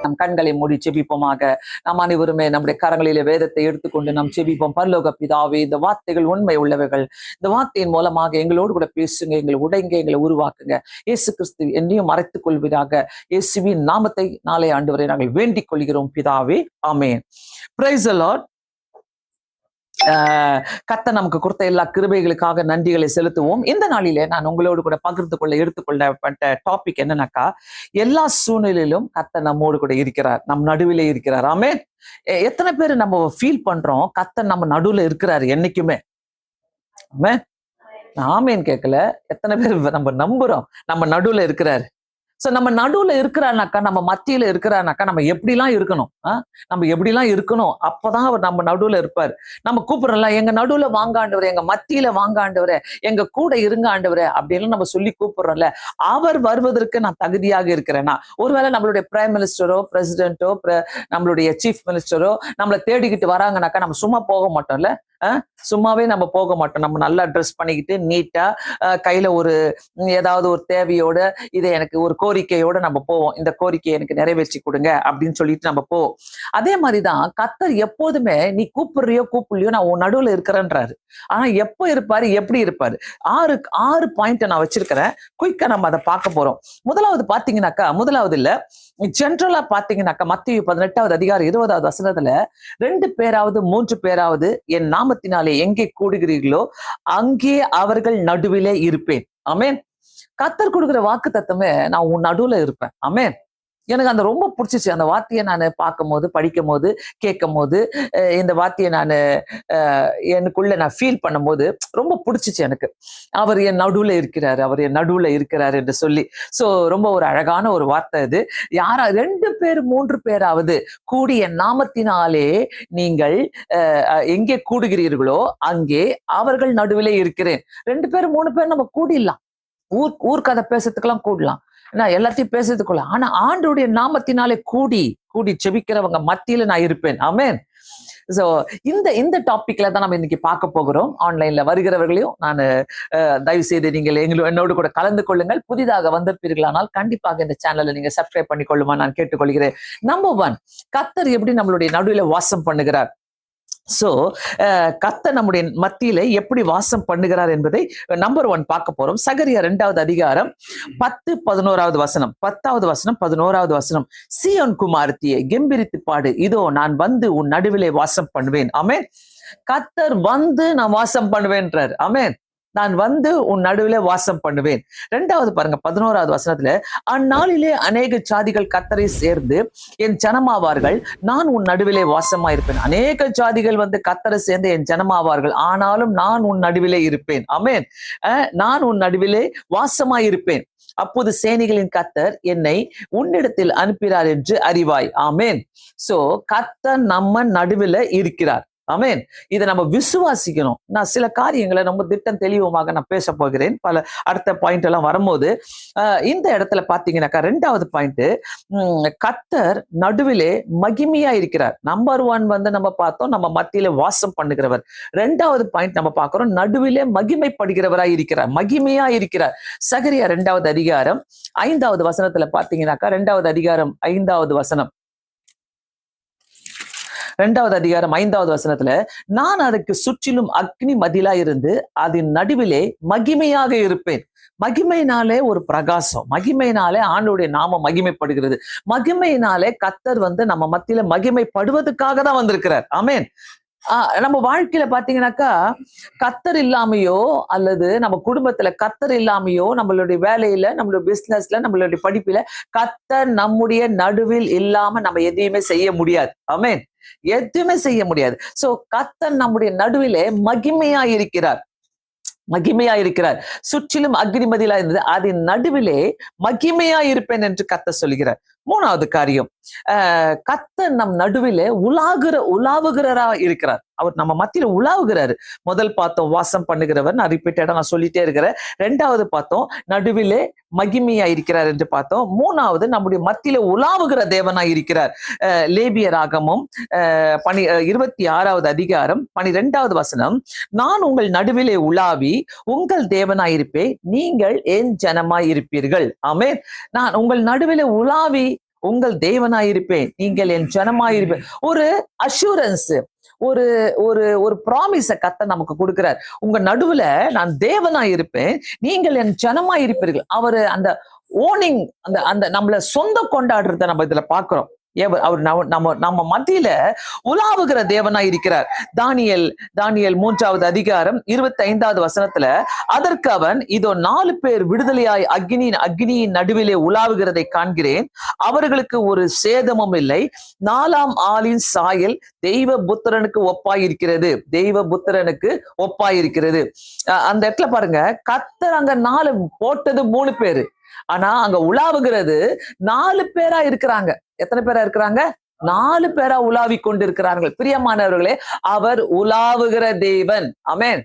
நம் கண்களை மூடி செபிப்போமாக. நாம் அனைவருமே நம்முடைய கரங்களிலே வேதத்தை எடுத்துக்கொண்டு நாம் செபிப்போம். பரலோக பிதாவே, இந்த வார்த்தைகள் உண்மை உள்ளவைகள். இந்த வார்த்தையின் மூலமாக எங்களோடு கூட பேசுங்க, எங்களை உடைங்க, எங்களை உருவாக்குங்க. இயேசு கிறிஸ்து என்னையும் மறைத்துக் கொள்வதாக இயேசுவின் நாமத்தை நாளை ஆண்டவரை நாங்கள் வேண்டிக் கொள்கிறோம் பிதாவே. ஆமென். Praise the lord. கர்த்தர் நமக்கு கொடுத்த எல்லா கிருபைகளுக்காக நன்றிகளை செலுத்துவோம். இந்த நாளிலே நான் உங்களோடு கூட பகிர்ந்து கொள்ள எடுத்துக்கொள்ளப்பட்ட டாபிக் என்னன்னாக்கா, எல்லா சூழ்நிலையிலும் கர்த்தர் நம்மோடு கூட இருக்கிறார், நம் நடுவிலே இருக்கிறார். ஆமென். எத்தனை பேர் நம்ம ஃபீல் பண்றோம் கர்த்தர் நம்ம நடுவுல இருக்கிறாரு என்னைக்குமே? ஆமென். ஆமேன் கேட்கல. எத்தனை பேர் நம்ம நம்புறோம் நம்ம நடுவுல இருக்கிறாரு? சோ நம்ம நடுவுல இருக்கிறானாக்கா, நம்ம மத்தியில இருக்கிறானாக்கா நம்ம எப்படிலாம் இருக்கணும்? நம்ம எப்படிலாம் இருக்கணும்? அப்பதான் அவர் நம்ம நடுவுல இருப்பாரு. நம்ம கூப்பிடுறோம்ல, எங்க நடுவுல வாங்க ஆண்டவரே, எங்க மத்தியில வாங்க ஆண்டவரே, எங்க கூட இருங்க ஆண்டவரே அப்படின்னு நம்ம சொல்லி கூப்பிடுறோம்ல. அவர் வருவதற்கு நான் தகுதியாக இருக்கிறேன்னா? ஒருவேளை நம்மளுடைய பிரைம் மினிஸ்டரோ, பிரசிடென்ட்டோ, நம்மளுடைய சீஃப் மினிஸ்டரோ நம்மளை தேடிக்கிட்டு வராங்கனாக்கா நம்ம சும்மா போக மாட்டோம்ல. சும்மாவே நம்ம போக மாட்டோம். நம்ம நல்லா ட்ரெஸ் பண்ணிக்கிட்டு நீட்டா கையில ஒரு ஏதாவது ஒரு தேவையோட, இதை எனக்கு ஒரு கோரிக்கையோட நம்ம போவோம். இந்த கோரிக்கையை எனக்கு நிறைவேற்றி கொடுங்க அப்படின்னு சொல்லிட்டு நம்ம போவோம். அதே மாதிரிதான் கர்த்தர் எப்போதுமே நீ கூப்பிடுறியோ கூப்பிடலையோ நான் உன் நடுவுல இருக்கிறேன்றாரு. ஆனா எப்போ இருப்பாரு, எப்படி இருப்பாரு? ஆறு பாயிண்ட் நான் வச்சிருக்கிறேன். குயிக்கா நம்ம அதை பார்க்க போறோம். முதலாவது பாத்தீங்கன்னாக்கா, முதலாவது இல்ல, ஜென்ரலா பாத்தீங்கன்னாக்கா, மத்தேயு 18வது அதிகாரம் 20வது வசனத்துல 2 பேராவது 3 பேராவது என் நாமத்தினாலே எங்கே கூடுகிறீர்களோ அங்கே அவர்கள் நடுவிலே இருப்பேன். ஆமென். கர்த்தர் கொடுக்கிற வாக்கு தத்தமே, நான் உன் நடுவுல இருப்பேன். ஆமென். எனக்கு அந்த ரொம்ப பிடிச்சிச்சு. அந்த வார்த்தையை நான் பார்க்கும் போது, படிக்கும் போது, கேட்கும் போது, இந்த வார்த்தையை நான் எனக்குள்ள நான் ஃபீல் பண்ணும் போது ரொம்ப பிடிச்சிச்சு எனக்கு. அவர் என் நடுவுல இருக்கிறாரு, அவர் என் நடுவுல இருக்கிறாரு என்று சொல்லி. சோ ரொம்ப ஒரு அழகான ஒரு வார்த்தை இது. 2 பேர் 3 பேராவது கூடி என் நாமத்தினாலே நீங்கள் எங்கே கூடுகிறீர்களோ அங்கே அவர்கள் நடுவிலே இருக்கிறேன். 2 பேர் 3 பேர் நம்ம கூடிடலாம். ஊர் கதை பேசுறதுக்கெல்லாம் கூடலாம், எல்லாத்தையும் பேசுறதுக்குள்ள. ஆனா ஆண்டவருடைய நாமத்தினாலே கூடி செபிக்கிறவங்க மத்தியில நான் இருப்பேன். ஆமென். சோ இந்த டாபிக்ல தான் நம்ம இன்னைக்கு பார்க்க போகிறோம். ஆன்லைன்ல வருகிறவர்களையும் நான் தயவு செய்து நீங்கள் என்னோடு கூட கலந்து கொள்ளுங்கள். புதிதாக வந்திருப்பீர்களானால் கண்டிப்பாக இந்த சேனலை நீங்க சப்ஸ்கிரைப் பண்ணிக்கொள்ளுமா நான் கேட்டுக்கொள்கிறேன். நம்பர் 1, கர்த்தர் எப்படி நம்மளுடைய நடுவில் வாசம் பண்ணுகிறார்? சோ கர்த்தர் நம்முடைய மத்தியில எப்படி வாசம் பண்ணுகிறார் என்பதை நம்பர் 1 பார்க்க போறோம். சகரியா 2வது அதிகாரம் 10, 11வது வசனம். 10வது வசனம், 11வது வசனம். சீயோன் குமாரத்தியே கெம்பீரித்து பாடு, இதோ நான் வந்து உன் நடுவிலே வாசம் பண்ணுவேன். ஆமென். கர்த்தர் வந்து நான் வாசம் பண்ணுவேன்றார். ஆமென். நான் வந்து உன் நடுவிலே வாசம் பண்ணுவேன். 2வது பாருங்க, 11வது வசனத்துல, அந்நாளிலே அநேக ஜாதிகள் கர்த்தரை சேர்ந்து என் ஜனமாவார்கள், நான் உன் நடுவிலே வாசமாயிருப்பேன். அநேக ஜாதிகள் வந்து கர்த்தரை சேர்ந்து என் ஜனமாவார்கள், ஆனாலும் நான் உன் நடுவிலே இருப்பேன். ஆமென். நான் உன் நடுவிலே வாசமாயிருப்பேன். அப்போது சேனைகளின் கர்த்தர் என்னை உன்னிடத்தில் அனுப்பினார் என்று அறிவாய். ஆமென். சோ கர்த்தர் நம்ம நடுவில இருக்கிறார். ஆமென். இதை நம்ம விசுவாசிக்கணும். நான் சில காரியங்களை ரொம்ப திட்டம் தெளிவுமாக நான் பேச போகிறேன். பல அடுத்த பாயிண்ட் எல்லாம் வரும்போது இந்த இடத்துல பாத்தீங்கன்னாக்கா, 2வது பாயிண்ட், கர்த்தர் நடுவிலே மகிமையா இருக்கிறார். நம்பர் 1 வந்து நம்ம பார்த்தோம், நம்ம மத்தியில வாசம் பண்ணுகிறவர். 2வது பாயிண்ட் நம்ம பார்க்கிறோம், நடுவிலே மகிமைப்படுகிறவராய் இருக்கிறார், மகிமையா இருக்கிறார். சகரியா 2வது அதிகாரம் 5வது வசனத்துல பாத்தீங்கன்னாக்கா, 2வது அதிகாரம் 5வது வசனம், 2வது அதிகாரம் 5வது வசனத்துல, நான் அதுக்கு சுற்றிலும் அக்னி மதிலா இருந்து அதன் நடுவிலே மகிமையாக இருப்பேன். மகிமையினாலே ஒரு பிரகாசம், மகிமையினாலே ஆண்டவருடைய நாமம் மகிமைப்படுகிறது. மகிமையினாலே கர்த்தர் வந்து நம்ம மத்தியில மகிமைப்படுவதற்காக தான் வந்திருக்கிறார். ஆமென். நம்ம வாழ்க்கையில பாத்தீங்கன்னாக்கா, கர்த்தர் இல்லாமையோ அல்லது நம்ம குடும்பத்துல கர்த்தர் இல்லாமையோ, நம்மளுடைய வேலையில, நம்மளுடைய பிசினஸ்ல, நம்மளுடைய படிப்புல கர்த்தர் நம்முடைய நடுவில் இல்லாம நம்ம எதையுமே செய்ய முடியாது. ஆமென். எதுவுமே செய்ய முடியாது. சோ கர்த்தர் நம்முடைய நடுவிலே மகிமையா இருக்கிறார், மகிமையா இருக்கிறார். சுற்றிலும் அக்னிமதிலா இருந்தது, அதன் நடுவிலே மகிமையா இருப்பேன் என்று கர்த்தர் சொல்கிறார். 3வது காரியம், கர்த்தர் நம் நடுவிலே உலாவுகிறரா இருக்கிறார். அவர் நம்ம மத்தியில உலாவுகிறாரு. முதல் பார்த்தோம் வாசம் பண்ணுகிறவர், நான் ரிப்பீட்டடா நான் சொல்லிட்டே இருக்கிறேன். 2வது பார்த்தோம் நடுவிலே மகிமையா இருக்கிறார் என்று பார்த்தோம். 3வது நம்முடைய மத்தியில உலாவுகிற தேவனாய் இருக்கிறார். லேவியராகமம் 26வது அதிகாரம் 12வது வசனம், நான் உங்கள் நடுவிலே உலாவி உங்கள் தேவனாயிருப்பேன், நீங்கள் என் ஜனமாய் இருப்பீர்கள். ஆமென். நான் உங்கள் நடுவிலே உலாவி உங்கள் தேவனாயிருப்பேன், நீங்கள் என் ஜனமாயிருப்பேன். ஒரு அஷூரன்ஸ், ஒரு ஒரு ஒரு ப்ராமிஸ கர்த்தர் நமக்கு கொடுக்கிறார். உங்க நடுவுல நான் தேவனாயிருப்பேன், நீங்கள் என் ஜனமாயிருப்பீர்கள். அவரு அந்த ஓனிங், அந்த அந்த நம்மள சொந்தம் கொண்டாடுறத நம்ம இதுல பாக்குறோம். அவர் நம்ம நம்ம மத்தியில உலாவுகிற தேவனாய் இருக்கிறார். தானியேல் 3வது அதிகாரம் 25வது வசனத்துல, அதற்கு அவன், இதோ 4 பேர் விடுதலையாய் அக்னியின் நடுவிலே உலாவுகிறதை காண்கிறேன், அவர்களுக்கு ஒரு சேதமும் இல்லை, 4ஆம் ஆளின் சாயல் தெய்வபுத்திரனுக்கு ஒப்பாயிருக்கிறது. அந்த இடத்துல பாருங்க, கர்த்தர் அங்க 4 போட்டது 3 பேரு, ஆனா அங்க உலாவுகிறது 4 பேரா இருக்கிறாங்க. எத்தனை பேரா இருக்கிறாங்க? 4 பேரா உலாவி கொண்டிருக்கிறார்கள். பிரியமானவர்களே, அவர் உலாவுகிற தேவன். ஆமென்.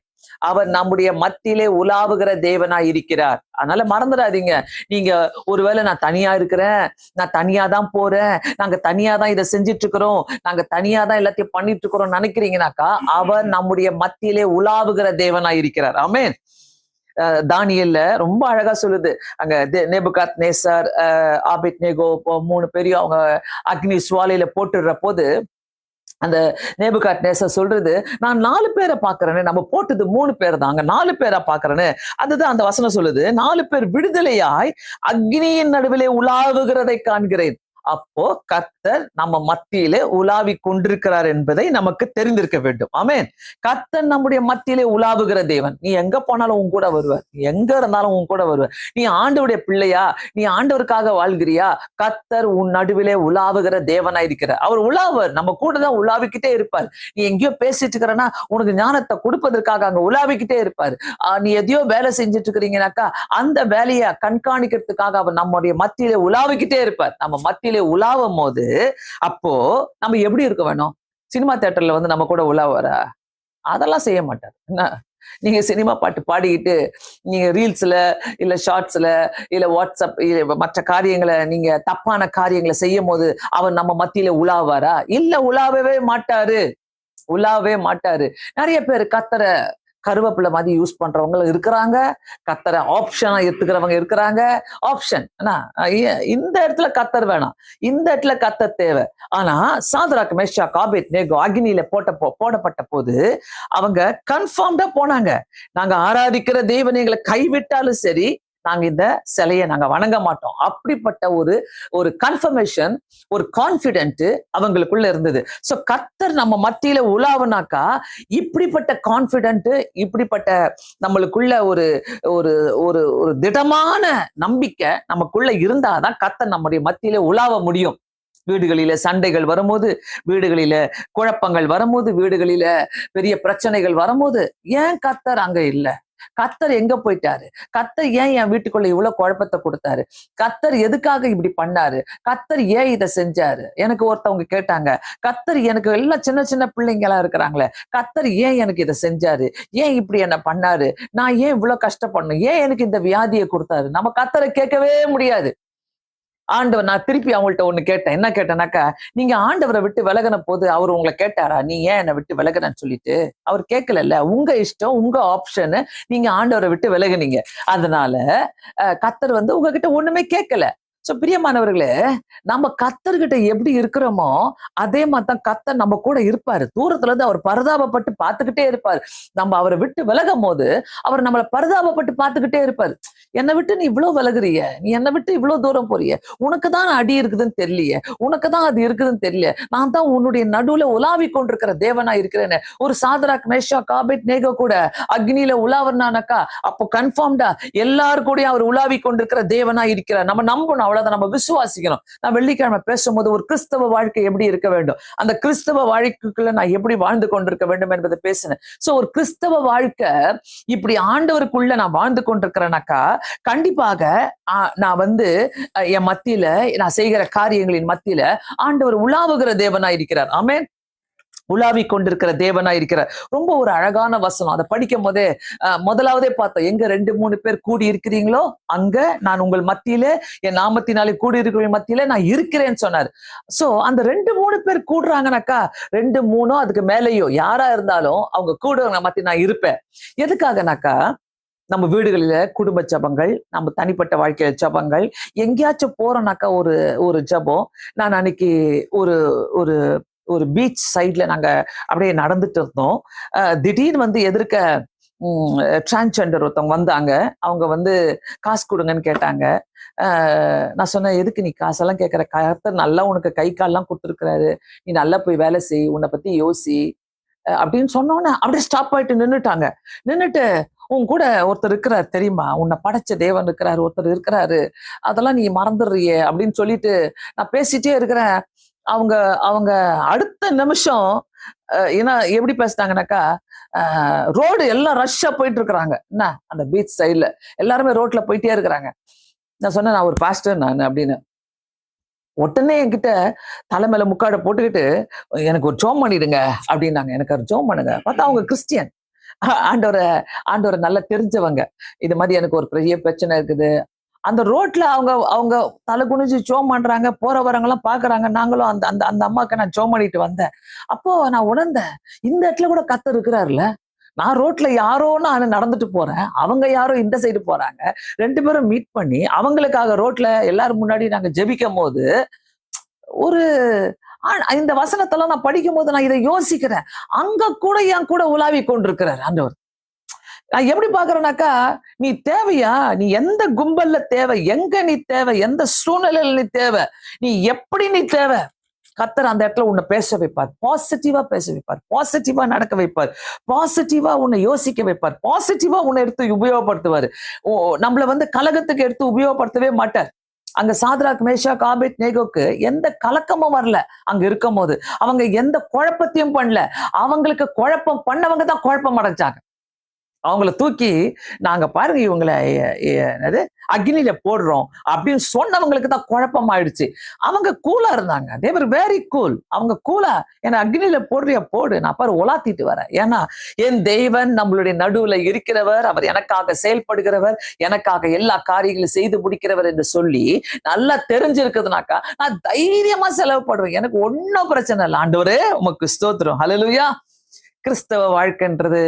அவர் நம்முடைய மத்தியிலே உலாவுகிற தேவனாய் இருக்கிறார். அதனால மறந்துடாதீங்க. நீங்க ஒருவேளை நான் தனியா இருக்கிறேன், நான் தனியா தான் போறேன், நாங்க தனியா தான் இதை செஞ்சிட்டு இருக்கிறோம், நாங்க தனியா தான் எல்லாத்தையும் பண்ணிட்டு இருக்கிறோம் நினைக்கிறீங்கனாக்கா, அவர் நம்முடைய மத்தியிலே உலாவுகிற தேவனாய் இருக்கிறார். ஆமென். தானியேல்ல ரொம்ப அழகா சொல்லுது. அங்க நேபுகாத்நேசர், ஆபேத்நேகோ 3 பேரையும் அவங்க அக்னி சுவாலையில போட்டுடுற போது அந்த நேபுகாத்நேசர் சொல்றது, நான் 4 பேரை பாக்குறேன்னு, நம்ம போட்டது 3 பேர் தான், அங்க 4 பேரா பாக்குறேன்னு. அதுதான் அந்த வசனம் சொல்லுது, 4 பேர் விடுதலையாய் அக்னியின் நடுவிலே உலாவுகிறதை காண்கிறேன். அப்போ கர்த்தர் நம்ம மத்தியிலே உலாவி கொண்டிருக்கிறார் என்பதை நமக்கு தெரிந்திருக்க வேண்டும். ஆமென். கர்த்தர் நம்முடைய மத்தியிலே உலாவுகிற தேவன். நீ எங்க போனாலும் உன் கூட வருவார், எங்க இருந்தாலும் உன் கூட வருவார். நீ ஆண்டவருடைய பிள்ளையா, நீ ஆண்டவருக்காக வாழ்கிறியா, கர்த்தர் உன் நடுவிலே உலாவுகிற தேவனா இருக்கிறார். அவர் உலாவர், நம்ம கூட தான் உலாவிக்கிட்டே இருப்பார். நீ எங்கேயோ பேசிட்டு இருக்கிறன்னா உனக்கு ஞானத்தை கொடுப்பதற்காக அங்க உலாவிக்கிட்டே இருப்பார். நீ எதையோ வேலை செஞ்சுட்டு இருக்கிறீங்கன்னாக்கா அந்த வேலையை கண்காணிக்கிறதுக்காக அவர் நம்முடைய மத்தியிலே உலாவிக்கிட்டே இருப்பார். நம்ம மத்தியிலே உலாவும் போது அப்போ நம்ம எப்படி இருக்க வேணும்? சினிமா தியேட்டர்ல வந்து நம்ம கூட உலாவரா? அதெல்லாம் செய்ய மாட்டார். என்ன, நீங்க சினிமா பாட்டு பாடிக்கிட்டு நீங்க ரீல்ஸ்ல இல்ல ஷார்ட்ஸ்ல இல்ல வாட்ஸ்அப் மற்ற காரியங்களை, நீங்க தப்பான காரியங்களை செய்யும் போது அவர் நம்ம மத்தியில உலாவாரா? இல்ல, உலாவவே மாட்டாரு. நிறைய பேர் கர்த்தரை கருவேப்பிலை மாதிரி யூஸ் பண்றவங்க இருக்கிறாங்க, கர்த்தரை ஆப்ஷனா எடுத்துக்கிறவங்க இருக்கிறாங்க. ஆப்ஷன் இந்த இடத்துல கர்த்தர் வேணாம், இந்த இடத்துல கர்த்தர் தேவை. ஆனா சாத்ராக், மேஷாக், ஆபேத்நேகோ அக்னியில போடப்பட்ட போது அவங்க கன்ஃபார்ம்டா போனாங்க. நாங்க ஆராதிக்கிற தேவனை எங்களை கைவிட்டாலும் சரி, நாங்க இந்த சிலையை நாங்க வணங்க மாட்டோம். அப்படிப்பட்ட ஒரு கன்ஃபர்மேஷன், ஒரு கான்பிடென்ட் அவங்களுக்குள்ள இருந்தது. சோ கர்த்தர் நம்ம மத்தியில உலாவுனாக்கா இப்படிப்பட்ட கான்பிடென்ட், இப்படிப்பட்ட நம்மளுக்குள்ள ஒரு ஒரு ஒரு ஒரு திடமான நம்பிக்கை நமக்குள்ள இருந்தாதான் கர்த்தர் நம்முடைய மத்தியில உலாவ முடியும். வீடுகளில சண்டைகள் வரும்போது, வீடுகளில குழப்பங்கள் வரும்போது, வீடுகளில பெரிய பிரச்சனைகள் வரும்போது, ஏன் கர்த்தர் அங்க இல்ல? கர்த்தர் எங்க போயிட்டாரு? கர்த்தர் ஏன் என் வீட்டுக்குள்ள இவ்வளவு குழப்பத்தை கொடுத்தாரு? கர்த்தர் எதுக்காக இப்படி பண்ணாரு? கர்த்தர் ஏன் இதை செஞ்சாரு? எனக்கு ஒருத்தவங்க கேட்டாங்க, கர்த்தர் எனக்கு எல்லாம் சின்ன சின்ன பிள்ளைங்க எல்லாம் இருக்கிறாங்களே, கர்த்தர் ஏன் எனக்கு இதை செஞ்சாரு? ஏன் இப்படி என்ன பண்ணாரு? நான் ஏன் இவ்வளவு கஷ்டப்படணும்? ஏன் எனக்கு இந்த வியாதியை கொடுத்தாரு? நம்ம கர்த்தரை கேட்கவே முடியாது. ஆண்டவர், நான் திருப்பி அவங்கள்ட்ட ஒண்ணு கேட்டேன். என்ன கேட்டேனாக்கா, நீங்க ஆண்டவரை விட்டு விலகின போது அவர் உங்களை கேட்டாரா, நீ ஏன் என்னை விட்டு விலகுனன்னு சொல்லிட்டு? அவர் கேட்கல. உங்க இஷ்டம், உங்க ஆப்ஷன், நீங்க ஆண்டவரை விட்டு விலகுனீங்க. அதனால கர்த்தர் வந்து உங்ககிட்ட ஒண்ணுமே கேட்கல. சோ பிரியமானவர்களே, நம்ம கர்த்தர்கிட்ட எப்படி இருக்கிறோமோ அதே மாதிரிதான் கர்த்தர் நம்ம கூட இருப்பாரு. தூரத்துல இருந்து அவர் பரிதாபப்பட்டு பார்த்துக்கிட்டே இருப்பாரு. நம்ம அவரை விட்டு விலகும் போது அவர் நம்மளை பரிதாபப்பட்டு பார்த்துக்கிட்டே இருப்பாரு. என்னை விட்டு நீ இவ்வளவு விலகுறிய, நீ என்னை விட்டு இவ்வளவு தூரம் போறிய, உனக்குதான் அடி இருக்குதுன்னு தெரியலையே, உனக்குதான் அது இருக்குதுன்னு தெரியல, நான் தான் உன்னுடைய நடுவுல உலாவி கொண்டிருக்கிற தேவனா இருக்கிறேன்னு. ஒரு சாத்ராக், மேஷாக், ஆபேத்நேகோ கூட அக்னியில உலாவர்னானாக்கா அப்போ கன்ஃபார்ம்டா எல்லாரு கூட அவர் உலாவி கொண்டிருக்கிற தேவனா இருக்கிறார். நம்ம நம்பணும், அவ்வளவுதான், நம்ம விசுவாசிக்கணும். நான் வெள்ளிக்கிழமை பேசும்போது ஒரு கிறிஸ்தவ வாழ்க்கை எப்படி இருக்க வேண்டும், அந்த கிறிஸ்தவ வாழ்க்கைக்குள்ள நான் எப்படி வாழ்ந்து கொண்டிருக்க வேண்டும் என்பதை பேசினேன். சோ ஒரு கிறிஸ்தவ வாழ்க்கை இப்படி ஆண்டவருக்குள்ள நான் வாழ்ந்து கொண்டிருக்கிறேனாக்கா கண்டிப்பாக நான் வந்து என் மத்தியில நான் செய்கிற காரியங்களின் மத்தியில ஆண்டவர் உலாவுகிற தேவனா இருக்கிறார். ஆமென். உலாவி கொண்டிருக்கிற தேவனா இருக்கிறார். ரொம்ப ஒரு அழகான வசனம். அதை படிக்கும் போதே முதலாவதே பார்த்தோம், எங்க 2-3 பேர் கூடி இருக்கிறீங்களோ அங்க நான் உங்கள் மத்தியில, என் நாமத்தினாலே கூடி இருக்கிற மத்தியில நான் இருக்கிறேன்னு சொன்னார். சோ அந்த 2-3 பேர் கூடுறாங்கனாக்கா 2-3 அதுக்கு மேலேயோ யாரா இருந்தாலும் அவங்க கூடுறவங்க மத்திய நான் இருப்பேன். எதுக்காகனாக்கா நம்ம வீடுகளில குடும்ப ஜபங்கள், நம்ம தனிப்பட்ட வாழ்க்கையில ஜபங்கள், எங்கேயாச்சும் போறோம்னாக்கா ஒரு ஒரு ஜபம். நான் அன்னைக்கு ஒரு ஒரு ஒரு பீச் சைட்ல நாங்க அப்படியே நடந்துட்டு இருந்தோம். திடீர்னு வந்து எதிர்க்க டிரான்ஸ்ஜெண்டர் ஒருத்தவங்க வந்தாங்க. அவங்க வந்து காசு கொடுங்கன்னு கேட்டாங்க. நான் சொன்னேன், எதுக்கு நீ காசெல்லாம் கேட்குற? கர்த்தர் நல்லா உனக்கு கை கால்லாம் கொடுத்துருக்கிறாரு. நீ நல்லா போய் வேலை செய், உன்னை பத்தி யோசி அப்படின்னு சொன்னோன்னே அப்படியே ஸ்டாப் ஆயிட்டு நின்னுட்டாங்க. நின்னுட்டு, உன் கூட ஒருத்தர் இருக்கிறார் தெரியுமா? உன்னை படைச்ச தேவன் இருக்கிறாரு, ஒருத்தர் இருக்கிறாரு. அதெல்லாம் நீ மறந்துடுறியே அப்படின்னு சொல்லிட்டு நான் பேசிட்டே இருக்கிறேன். அவங்க அவங்க அடுத்த நிமிஷம் ஏன்னா எப்படி பேசிட்டாங்கன்னாக்கா, ரோடு எல்லாம் ரஷ்ஷா போயிட்டு இருக்கிறாங்க. என்ன அந்த பீச் சைட்ல எல்லாருமே ரோட்ல போயிட்டே இருக்கிறாங்க. நான் சொன்னேன், நான் ஒரு பாஸ்டர் நான் அப்படின்னு. உடனே என்கிட்ட தலை மேல முக்காட போட்டுக்கிட்டு, எனக்கு ஒரு ஜோம் பண்ணிடுங்க அப்படின்னாங்க. எனக்கு ஒரு ஜோம் பண்ணுங்க. பார்த்தா அவங்க கிறிஸ்டியன். ஆண்டவரை ஆண்டவரை நல்லா தெரிஞ்சவங்க. இது மாதிரி எனக்கு ஒரு பெரிய பிரச்சனை இருக்குது. அந்த ரோட்ல அவங்க அவங்க தலை குனிஞ்சு ஜோம் பண்றாங்க. போற வரவங்க எல்லாம் பாக்குறாங்க. நாங்களும் அந்த அந்த அந்த அம்மாவுக்கு நான் ஜோம் பண்ணிட்டு வந்தேன். அப்போ நான் உணர்ந்தேன், இந்த இடத்துல கூட கர்த்தர் இருக்கிறாருல்ல. நான் ரோட்ல யாரோன்னு நான் நடந்துட்டு போறேன். அவங்க யாரோ இந்த சைடு போறாங்க. 2 பேரும் மீட் பண்ணி அவங்களுக்காக ரோட்ல எல்லாரும் முன்னாடி நாங்க ஜெபிக்கும் போது ஒரு இந்த வசனத்தெல்லாம் நான் படிக்கும் போது நான் இதை யோசிக்கிறேன். அங்க கூட என் கூட உலாவி கொண்டிருக்கிறார் ஆண்டவர். நான் எப்படி பாக்குறேன்னாக்கா, நீ தேவையா? நீ எந்த கும்பல்ல தேவை? எங்க நீ தேவை? எந்த சூழ்நிலையில நீ தேவை? நீ எப்படி நீ தேவை? கர்த்தர் அந்த இடத்துல உன்னை பேச வைப்பார். பாசிட்டிவா பேச வைப்பார். பாசிட்டிவா நடக்க வைப்பார். பாசிட்டிவா உன்னை யோசிக்க வைப்பார். பாசிட்டிவா உன்னை எடுத்து உபயோகப்படுத்துவாரு. நம்மள வந்து கலகத்துக்கு எடுத்து உபயோகப்படுத்தவே மாட்டார். அங்க சாத்ராக், மேஷாக், ஆபேத்நேகோக்கு எந்த கலக்கமும் வரல. அங்க இருக்கும் போது அவங்க எந்த குழப்பத்தையும் பண்ணல. அவங்களுக்கு குழப்பம் பண்ணவங்க தான் குழப்பம் அடைஞ்சாங்க. அவங்கள தூக்கி நாங்க பாருங்க இவங்களை என்னது அக்னியில போடுறோம் அப்படின்னு சொன்னவங்களுக்கு தான் குழப்பம் ஆயிடுச்சு. அவங்க கூலா இருந்தாங்க. தேவர் வெரி கூல். அவங்க கூலா என்ன அக்னியில போடுறியா போடு, நான் பாரு உலாத்திட்டு வரேன். ஏன்னா என் தேவன் நம்மளுடைய நடுவுல இருக்கிறவர், அவர் எனக்காக செயல்படுகிறவர், எனக்காக எல்லா காரியங்களும் செய்து முடிக்கிறவர் என்று சொல்லி நல்லா தெரிஞ்சிருக்குதுனாக்கா நான் தைரியமா செலவுப்படுவேன். எனக்கு ஒன்னும் பிரச்சனை இல்லை. ஆண்டவரே உமக்கு ஸ்தோத்திரம். ஹல்லேலூயா. கிறிஸ்தவ வாழ்க்கைன்றது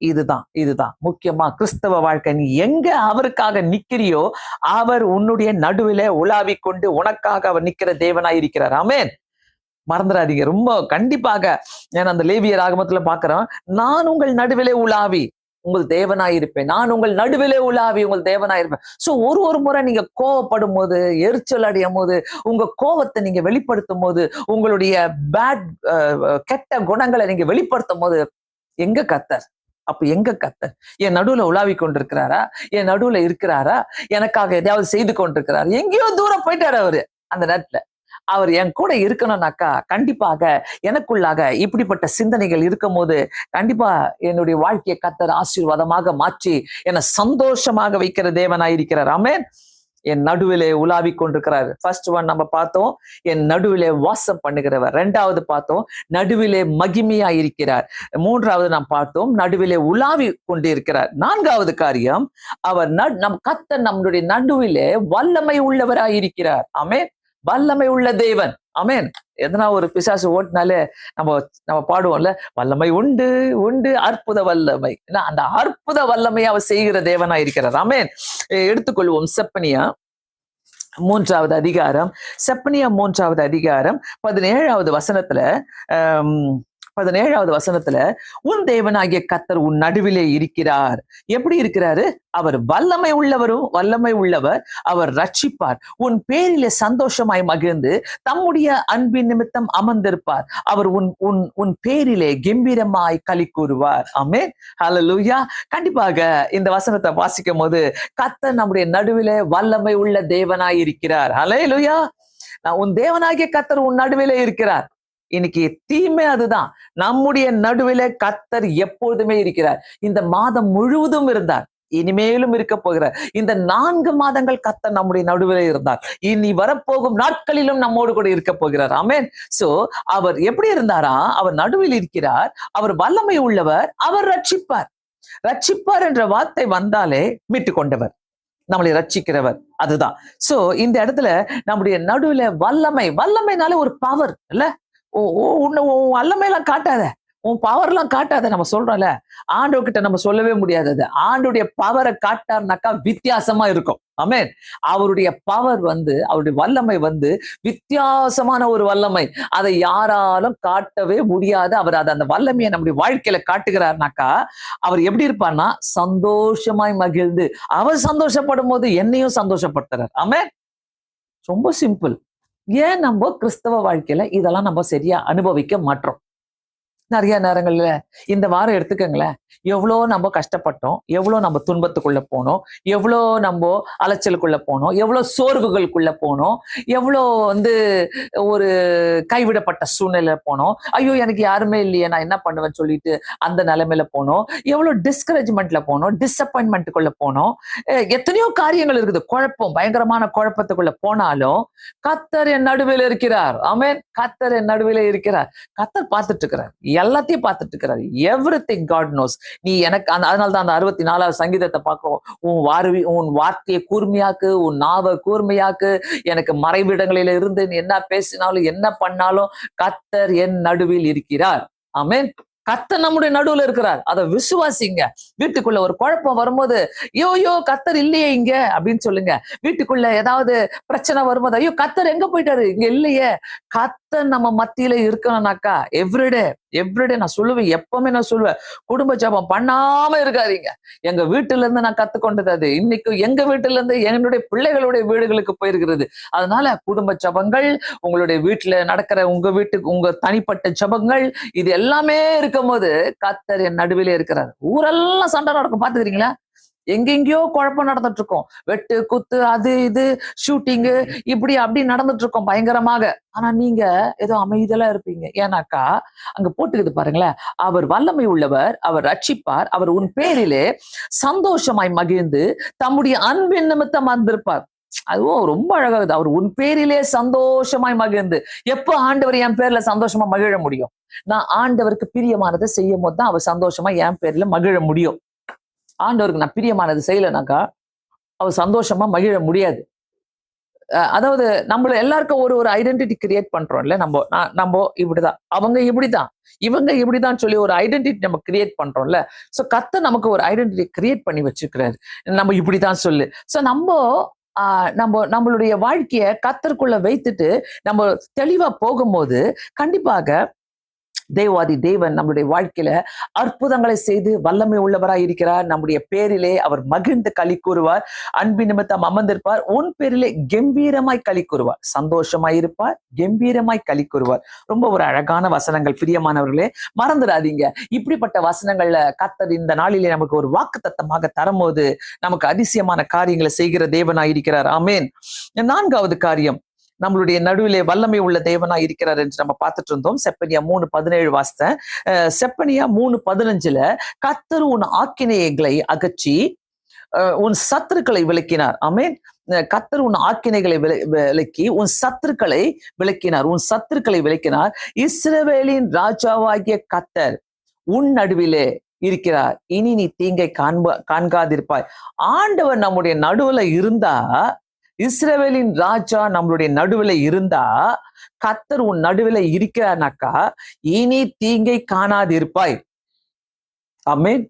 இதுதான் முக்கியமா கிறிஸ்தவ வாழ்க்கை. நீ எங்க அவருக்காக நிக்கிறியோ அவர் உன்னுடைய நடுவில உலாவி கொண்டு உனக்காக அவர் நிக்கிற தேவனாய் இருக்கிறார். ஆமென். மறந்துடாதீங்க. ரொம்ப கண்டிப்பாக. ஏன்னா அந்த லேவியர் ஆகமத்துல பாக்குறோம், நான் உங்கள் நடுவிலே உலாவி உங்கள் தேவனாயிருப்பேன். நான் உங்கள் நடுவிலே உலாவி உங்கள் தேவனாயிருப்பேன். சோ ஒரு முறை நீங்க கோவப்படும் போது, எரிச்சல் அடையும் போது, உங்க கோவத்தை நீங்க வெளிப்படுத்தும் போது, உங்களுடைய கெட்ட குணங்களை நீங்க வெளிப்படுத்தும் போது, எங்க கர்த்தர்? அப்ப எங்க கர்த்தர்? என் நடுவுல உலாவி கொண்டிருக்கிறாரா? என் நடுவுல இருக்கிறாரா? எனக்காக எதையாவது செய்து கொண்டிருக்கிறாரு? எங்கேயோ தூரம் போயிட்டாரு அவரு. அந்த நேரத்துல அவர் என் கூட இருக்கணும்னாக்கா கண்டிப்பாக எனக்குள்ளாக இப்படிப்பட்ட சிந்தனைகள் இருக்கும் போது கண்டிப்பா என்னுடைய வாழ்க்கையை கர்த்தர் ஆசீர்வாதமாக மாற்றி என்னை சந்தோஷமாக வைக்கிற தேவனாயிருக்கிறார். ஆமென். என் நடுவிலே உலாவி கொண்டிருக்கிறார். ஃபர்ஸ்ட் ஒன் நம்ம பார்த்தோம், என் நடுவிலே வாசம் பண்ணுகிறவர். 2வது பார்த்தோம், நடுவிலே மகிமையா இருக்கிறார். 3வது நாம் பார்த்தோம், நடுவிலே உலாவி கொண்டிருக்கிறார். 4வது காரியம், அவர் கர்த்தர் நம்முடைய நடுவிலே வல்லமை உள்ளவராயிருக்கிறார். ஆமென். வல்லமை உள்ள தேவன். ஆமென். எதனா ஒரு பிசாசு ஓட்டினாலே நம்ம பாடுவோம்ல, வல்லமை உண்டு உண்டு அற்புத வல்லமை. அந்த அற்புத வல்லமையை அவர் செய்கிற தேவனா இருக்கிறார். ஆமென். எடுத்துக்கொள்வோம் செப்பனியா 3வது அதிகாரம். செப்பனியா 3வது அதிகாரம் 17வது வசனத்துல 17வது வசனத்துல, உன் தேவனாகிய கர்த்தர் உன் நடுவிலே இருக்கிறார். எப்படி இருக்கிறாரு? அவர் வல்லமை உள்ளவர். அவர் ரட்சிப்பார். உன் பேரிலே சந்தோஷமாய் மகிழ்ந்து தம்முடைய அன்பின் நிமித்தம் அமர்ந்திருப்பார். அவர் உன் பேரிலே கம்பீரமாய் களி கூறுவார். ஆமென். ஹல்லேலூயா. கண்டிப்பாக இந்த வசனத்தை வாசிக்கும் போது கர்த்தர் நம்முடைய நடுவிலே வல்லமை உள்ள தேவனாய் இருக்கிறார். ஹல்லேலூயா. உன் தேவனாகிய கர்த்தர் உன் நடுவிலே இருக்கிறார். இன்னைக்கு தீமை அதுதான். நம்முடைய நடுவிலே கர்த்தர் எப்பொழுதுமே இருக்கிறார். இந்த மாதம் முழுவதும் இருந்தார், இனிமேலும் இருக்க போகிறார். இந்த 4 மாதங்கள் கர்த்தர் நம்முடைய நடுவிலே இருந்தார். இனி வரப்போகும் நாட்களிலும் நம்மோடு கூட இருக்க போகிறார். ஆமென். சோ அவர் எப்படி இருந்தாரா? அவர் நடுவில் இருக்கிறார். அவர் வல்லமை உள்ளவர். அவர் ரட்சிப்பார் என்ற வார்த்தை வந்தாலே மீட்டு கொண்டவர், நம்மளை ரட்சிக்கிறவர். அதுதான். சோ இந்த இடத்துல நம்முடைய நடுவுல வல்லமைனால ஒரு பவர் இல்ல. வல்லமையெல்லாம் காட்டாத. உன் பவர் எல்லாம் காட்டாத, நம்ம சொல்றோம்ல. ஆண்டவர்கிட்ட நம்ம சொல்லவே முடியாது. அது ஆண்டுடைய பவரை காட்டாருனாக்கா வித்தியாசமா இருக்கும். ஆமென். அவருடைய பவர் அவருடைய வல்லமை வித்தியாசமான ஒரு வல்லமை. அதை யாராலும் காட்டவே முடியாது. அவர் அந்த வல்லமையை நம்முடைய வாழ்க்கையில காட்டுகிறார்னாக்கா, அவர் எப்படி இருப்பார்னா சந்தோஷமாய் மகிழ்ந்து, அவர் சந்தோஷப்படும் போது என்னையும் சந்தோஷப்படுத்துறார். ஆமென். ரொம்ப சிம்பிள். ஏன் நம்ம கிறிஸ்தவ வாழ்க்கையில இதெல்லாம் நம்ம சரியா அனுபவிக்க மாட்டோம்? நிறைய நேரங்கள்ல இந்த வாரம் எடுத்துக்கங்களேன், எவ்வளோ நம்ம கஷ்டப்பட்டோம், எவ்வளோ நம்ம துன்பத்துக்குள்ள போனோம், எவ்வளோ நம்ம அலைச்சலுக்குள்ள போனோம், எவ்வளோ சோர்வுகளுக்குள்ள போனோம், எவ்வளோ ஒரு கைவிடப்பட்ட சூழ்நிலை போனோம். ஐயோ எனக்கு யாருமே இல்லையே, நான் என்ன பண்ணுவேன்னு சொல்லிட்டு அந்த நிலைமையில போனோம். எவ்வளோ டிஸ்கரேஜ்மெண்ட்ல போனோம், டிசப்பாயின்மெண்ட்டுக்குள்ள போனோம். எத்தனையோ காரியங்கள் இருக்குது. குழப்பம், பயங்கரமான குழப்பத்துக்குள்ள போனாலும் கர்த்தர் என் நடுவில் இருக்கிறார். ஆமென். கர்த்தர் என் நடுவில் இருக்கிறார். கர்த்தர் பார்த்துட்டு இருக்கிறார், எல்லாத்தையும் பார்த்துட்டு இருக்கிறார். Everything God knows. நீ எனக்கு அதனாலதான் அந்த 64வது சங்கீதத்தை பார்க்கிறோம். உன் வார்த்தையை கூர்மையாக்கு, உன் நாவை கூர்மையாக்கு, எனக்கு மறைவிடங்களில இருந்து நீ என்ன பேசினாலும் என்ன பண்ணாலும் கர்த்தர் என் நடுவில் இருக்கிறார். ஆமென். கர்த்தர் நம்முடைய நடுவுல இருக்கிறார். அதை விசுவாசிங்க. வீட்டுக்குள்ள ஒரு குழப்பம் வரும்போது, யோ கர்த்தர் இல்லையே இங்க அப்படின்னு சொல்லுங்க. வீட்டுக்குள்ள ஏதாவது பிரச்சனை வரும்போது, ஐயோ கர்த்தர் எங்க போயிட்டாரு, இங்க இல்லையே. கர்த்தர் நம்ம மத்தியில இருக்கணும்னாக்கா எவ்ரிடே நான் சொல்லுவேன், எப்பவுமே நான் சொல்லுவேன், குடும்ப ஜெபம் பண்ணாம இருக்காதீங்க. எங்க வீட்டுல இருந்து நான் கத்துக்கொண்டது அது. இன்னைக்கு எங்க வீட்டுல இருந்து என்னுடைய பிள்ளைகளுடைய வீடுகளுக்கு போயிருக்கிறது. அதனால குடும்ப ஜெபங்கள், உங்களுடைய வீட்டுல நடக்கிற உங்க தனிப்பட்ட ஜெபங்கள், இது எல்லாமே இருக்கும் போது கர்த்தர் என் நடுவிலே இருக்கிறார். ஊரெல்லாம் சண்டை நடக்கும், பாத்துக்கிறீங்களா? எங்கெங்கயோ குழப்பம் நடந்துட்டு இருக்கோம். வெட்டு குத்து, அது இது ஷூட்டிங்கு, இப்படி அப்படி நடந்துட்டு இருக்கோம் பயங்கரமாக. ஆனா நீங்க ஏதோ அமைதியா இருப்பீங்க. ஏன்னாக்கா அங்க போட்டுக்குது பாருங்களேன், அவர் வல்லமை உள்ளவர், அவர் ரட்சிப்பார், அவர் உன் பேரிலே சந்தோஷமாய் மகிழ்ந்து தம்முடைய அன்பின் நிமித்தம் வந்திருப்பார். அதுவும் ரொம்ப அழகாகுது. அவர் உன் பேரிலே சந்தோஷமாய் மகிழ்ந்து. எப்ப ஆண்டவர் என் பேர்ல சந்தோஷமா மகிழ முடியும்? நான் ஆண்டவருக்கு பிரியமானதை செய்யும் போது தான் அவர் சந்தோஷமா என் பேர்ல மகிழ முடியும். ஆண்டவருக்கு நான் பிரியமானது செய்யலைனாக்கா அவர் சந்தோஷமா மகிழ முடியாது. அதாவது நம்மள எல்லாருக்கும் ஒரு ஐடென்டிட்டி கிரியேட் பண்றோம்ல. நம்ம இப்படிதான், அவங்க இப்படிதான், இவங்க இப்படிதான் சொல்லி ஒரு ஐடென்டிட்டி நம்ம கிரியேட் பண்றோம்ல. சோ கர்த்தர் நமக்கு ஒரு ஐடென்டிட்டி கிரியேட் பண்ணி வச்சிருக்கிறாரு. நம்ம இப்படிதான் சொல்லு. சோ நம்மளுடைய வாழ்க்கைய கர்த்தருக்குள்ள வைத்துட்டு நம்ம தெளிவா போகும்போது கண்டிப்பாக தேவாதி தேவன் நம்முடைய வாழ்க்கையில அற்புதங்களை செய்து வல்லமை உள்ளவராய் இருக்கிறார். நம்முடைய பேரிலே அவர் மகிழ்ந்து களி கூறுவார். அன்பின் நிமித்தம் அமர்ந்திருப்பார். உன் பேரிலே கம்பீரமாய் களி கூறுவார். சந்தோஷமாய் இருப்பார், கம்பீரமாய் களி கூறுவார். ரொம்ப ஒரு அழகான வசனங்கள் பிரியமானவர்களே, மறந்துடாதீங்க. இப்படிப்பட்ட வசனங்கள்ல கர்த்தர் இந்த நாளிலே நமக்கு ஒரு வாக்குத்தத்தமாக தரும்போது நமக்கு அதிசயமான காரியங்களை செய்கிற தேவனாய் இருக்கிறார். ஆமென். 4வது காரியம், நம்மளுடைய நடுவிலே வல்லமை உள்ள தேவனா இருக்கிறார் என்று நம்ம பார்த்துட்டு இருந்தோம். செப்பனியா 3:17 வாசித்தேன். செப்பனியா 3:15 கர்த்தர் உன் ஆக்கினைகளை அகற்றி உன் சத்துருக்களை விலக்கினார். ஆமென். கர்த்தர் உன் ஆக்கினைகளை விலக்கி உன் சத்துருக்களை விலக்கினார். உன் சத்துருக்களை விலக்கினார். இஸ்ரவேலின் ராஜாவாகிய கர்த்தர் உன் நடுவிலே இருக்கிறார். இனி நீ தீங்கை காண்காதிருப்பாய். ஆண்டவர் நம்முடைய நடுவுல இருந்தா, இஸ்ரவேலின் ராஜா நம்மளுடைய நடுவில் இருந்தா, கர்த்தர் உன் நடுவில் இருக்கிறானாக்கா இனி தீங்கை காணாதிருப்பாய். ஆமென்.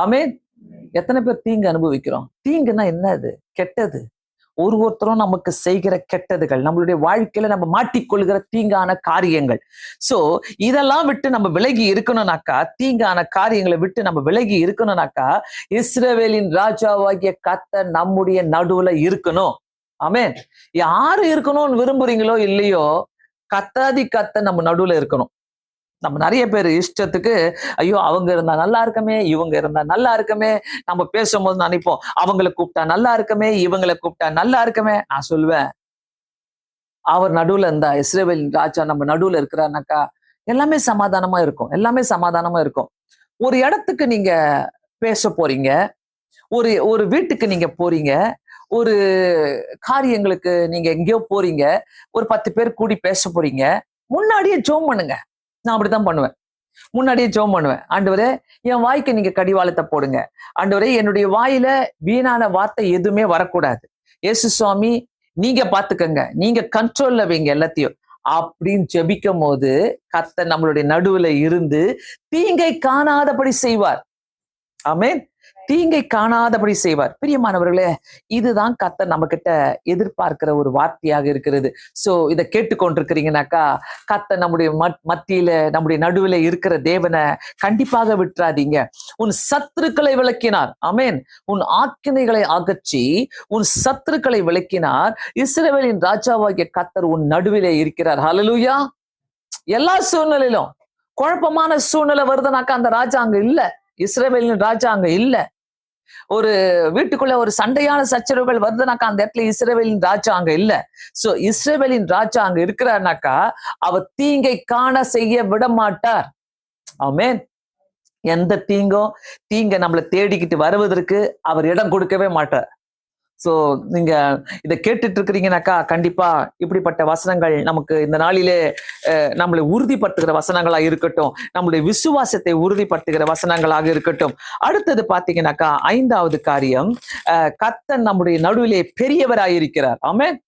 ஆமென். எத்தனை பேர் தீங்கு அனுபவிக்கிறோம்? தீங்குன்னா என்னது? கெட்டது. ஒருத்தரும் நமக்கு செய்கிற கெட்டதுகள், நம்மளுடைய வாழ்க்கையில நம்ம மாட்டிக்கொள்கிற தீங்கான காரியங்கள். சோ இதெல்லாம் விட்டு நம்ம விலகி இருக்கணும்னாக்கா, தீங்கான காரியங்களை விட்டு நம்ம விலகி இருக்கணும்னாக்கா, இஸ்ரவேலின் ராஜாவாகிய கர்த்தர் நம்முடைய நடுவுல இருக்கணும். ஆமென். யாரு இருக்கணும்னு விரும்புறீங்களோ இல்லையோ, கர்த்தர் நம்ம நடுவுல இருக்கணும். நம்ம நிறைய பேர் இஷ்டத்துக்கு, ஐயோ அவங்க இருந்தா நல்லா இருக்கமே, இவங்க இருந்தா நல்லா இருக்கமே, நம்ம பேசும்போது நினைப்போம், அவங்களை கூப்பிட்டா நல்லா இருக்கமே, இவங்களை கூப்பிட்டா நல்லா இருக்கமே. நான் சொல்லுவேன், அவர் நடுவுல இருந்தா, இஸ்ரவேலின் ராஜா நம்ம நடுவுல இருக்கிறாருனாக்கா எல்லாமே சமாதானமா இருக்கும். எல்லாமே சமாதானமா இருக்கும். ஒரு இடத்துக்கு நீங்க பேச போறீங்க, ஒரு வீட்டுக்கு நீங்க போறீங்க, ஒரு காரியங்களுக்கு நீங்க எங்கேயோ போறீங்க, ஒரு 10 பேர் கூடி பேச போறீங்க, முன்னாடியே ஜெபம் பண்ணுங்க. நான் அப்படித்தான் பண்ணுவேன். முன்னாடியே ஜெபம் பண்ணுவேன். ஆண்டவரே, என் வாய்க்கு நீங்க கடிவாளத்தை போடுங்க. ஆண்டவரே, என்னுடைய வாயில வீணான வார்த்தை எதுவுமே வரக்கூடாது. இயேசு சுவாமி, நீங்க பாத்துக்கங்க, நீங்க கண்ட்ரோல்ல வைங்க எல்லாத்தையும். அப்படின்னு ஜெபிக்கும் போது கர்த்தர் நம்மளுடைய நடுவுல இருந்து தீங்கை காணாதபடி செய்வார். ஆமென். தீங்கை காணாதபடி செய்வார். பிரியமானவர்களே, இதுதான் கர்த்தர் நம்ம கிட்ட எதிர்பார்க்கிற ஒரு வார்த்தையாக இருக்கிறது. சோ இதை கேட்டுக்கொண்டிருக்கிறீங்கன்னாக்கா, கர்த்தர் நம்முடைய மத்தியில நம்முடைய நடுவில் இருக்கிற தேவனை கண்டிப்பாக விட்டுறாதீங்க. உன் சத்துருக்களை விளக்கினார். ஆமென். உன் ஆக்கினைகளை அகற்றி உன் சத்துருக்களை விளக்கினார். இஸ்ரவேலின் ராஜாவாகிய கர்த்தர் உன் நடுவிலே இருக்கிறார். ஹல்லேலூயா. எல்லா சூழ்நிலையிலும் குழப்பமான சூழ்நிலை வருதுனாக்கா அந்த ராஜா அங்க இல்ல. இஸ்ரவேலின் ராஜா அங்க இல்ல. ஒரு வீட்டுக்குள்ள ஒரு சண்டையான சச்சரவுகள் வருதுனாக்கா அந்த இடத்துல இஸ்ரவேலின் ராஜா அங்க இல்ல. சோ இஸ்ரவேலின் ராஜா அங்க இருக்கிறார்னாக்கா அவர் தீங்கை காண செய்ய விட மாட்டார். ஆமென். எந்த தீங்க நம்மளை தேடிக்கிட்டு வருவதற்கு அவர் இடம் கொடுக்கவே மாட்டார். சோ நீங்க இதை கேட்டுட்டு இருக்கிறீங்கன்னாக்கா கண்டிப்பா இப்படிப்பட்ட வசனங்கள் நமக்கு இந்த நாளிலே நம்மளை உறுதிப்படுத்துகிற வசனங்களா இருக்கட்டும், நம்மளுடைய விசுவாசத்தை உறுதிப்படுத்துகிற வசனங்களாக இருக்கட்டும். அடுத்தது பாத்தீங்கன்னாக்கா 5வது காரியம், கர்த்தர் நம்முடைய நடுவிலே பெரியவராயிருக்கிறார். ஆமென்.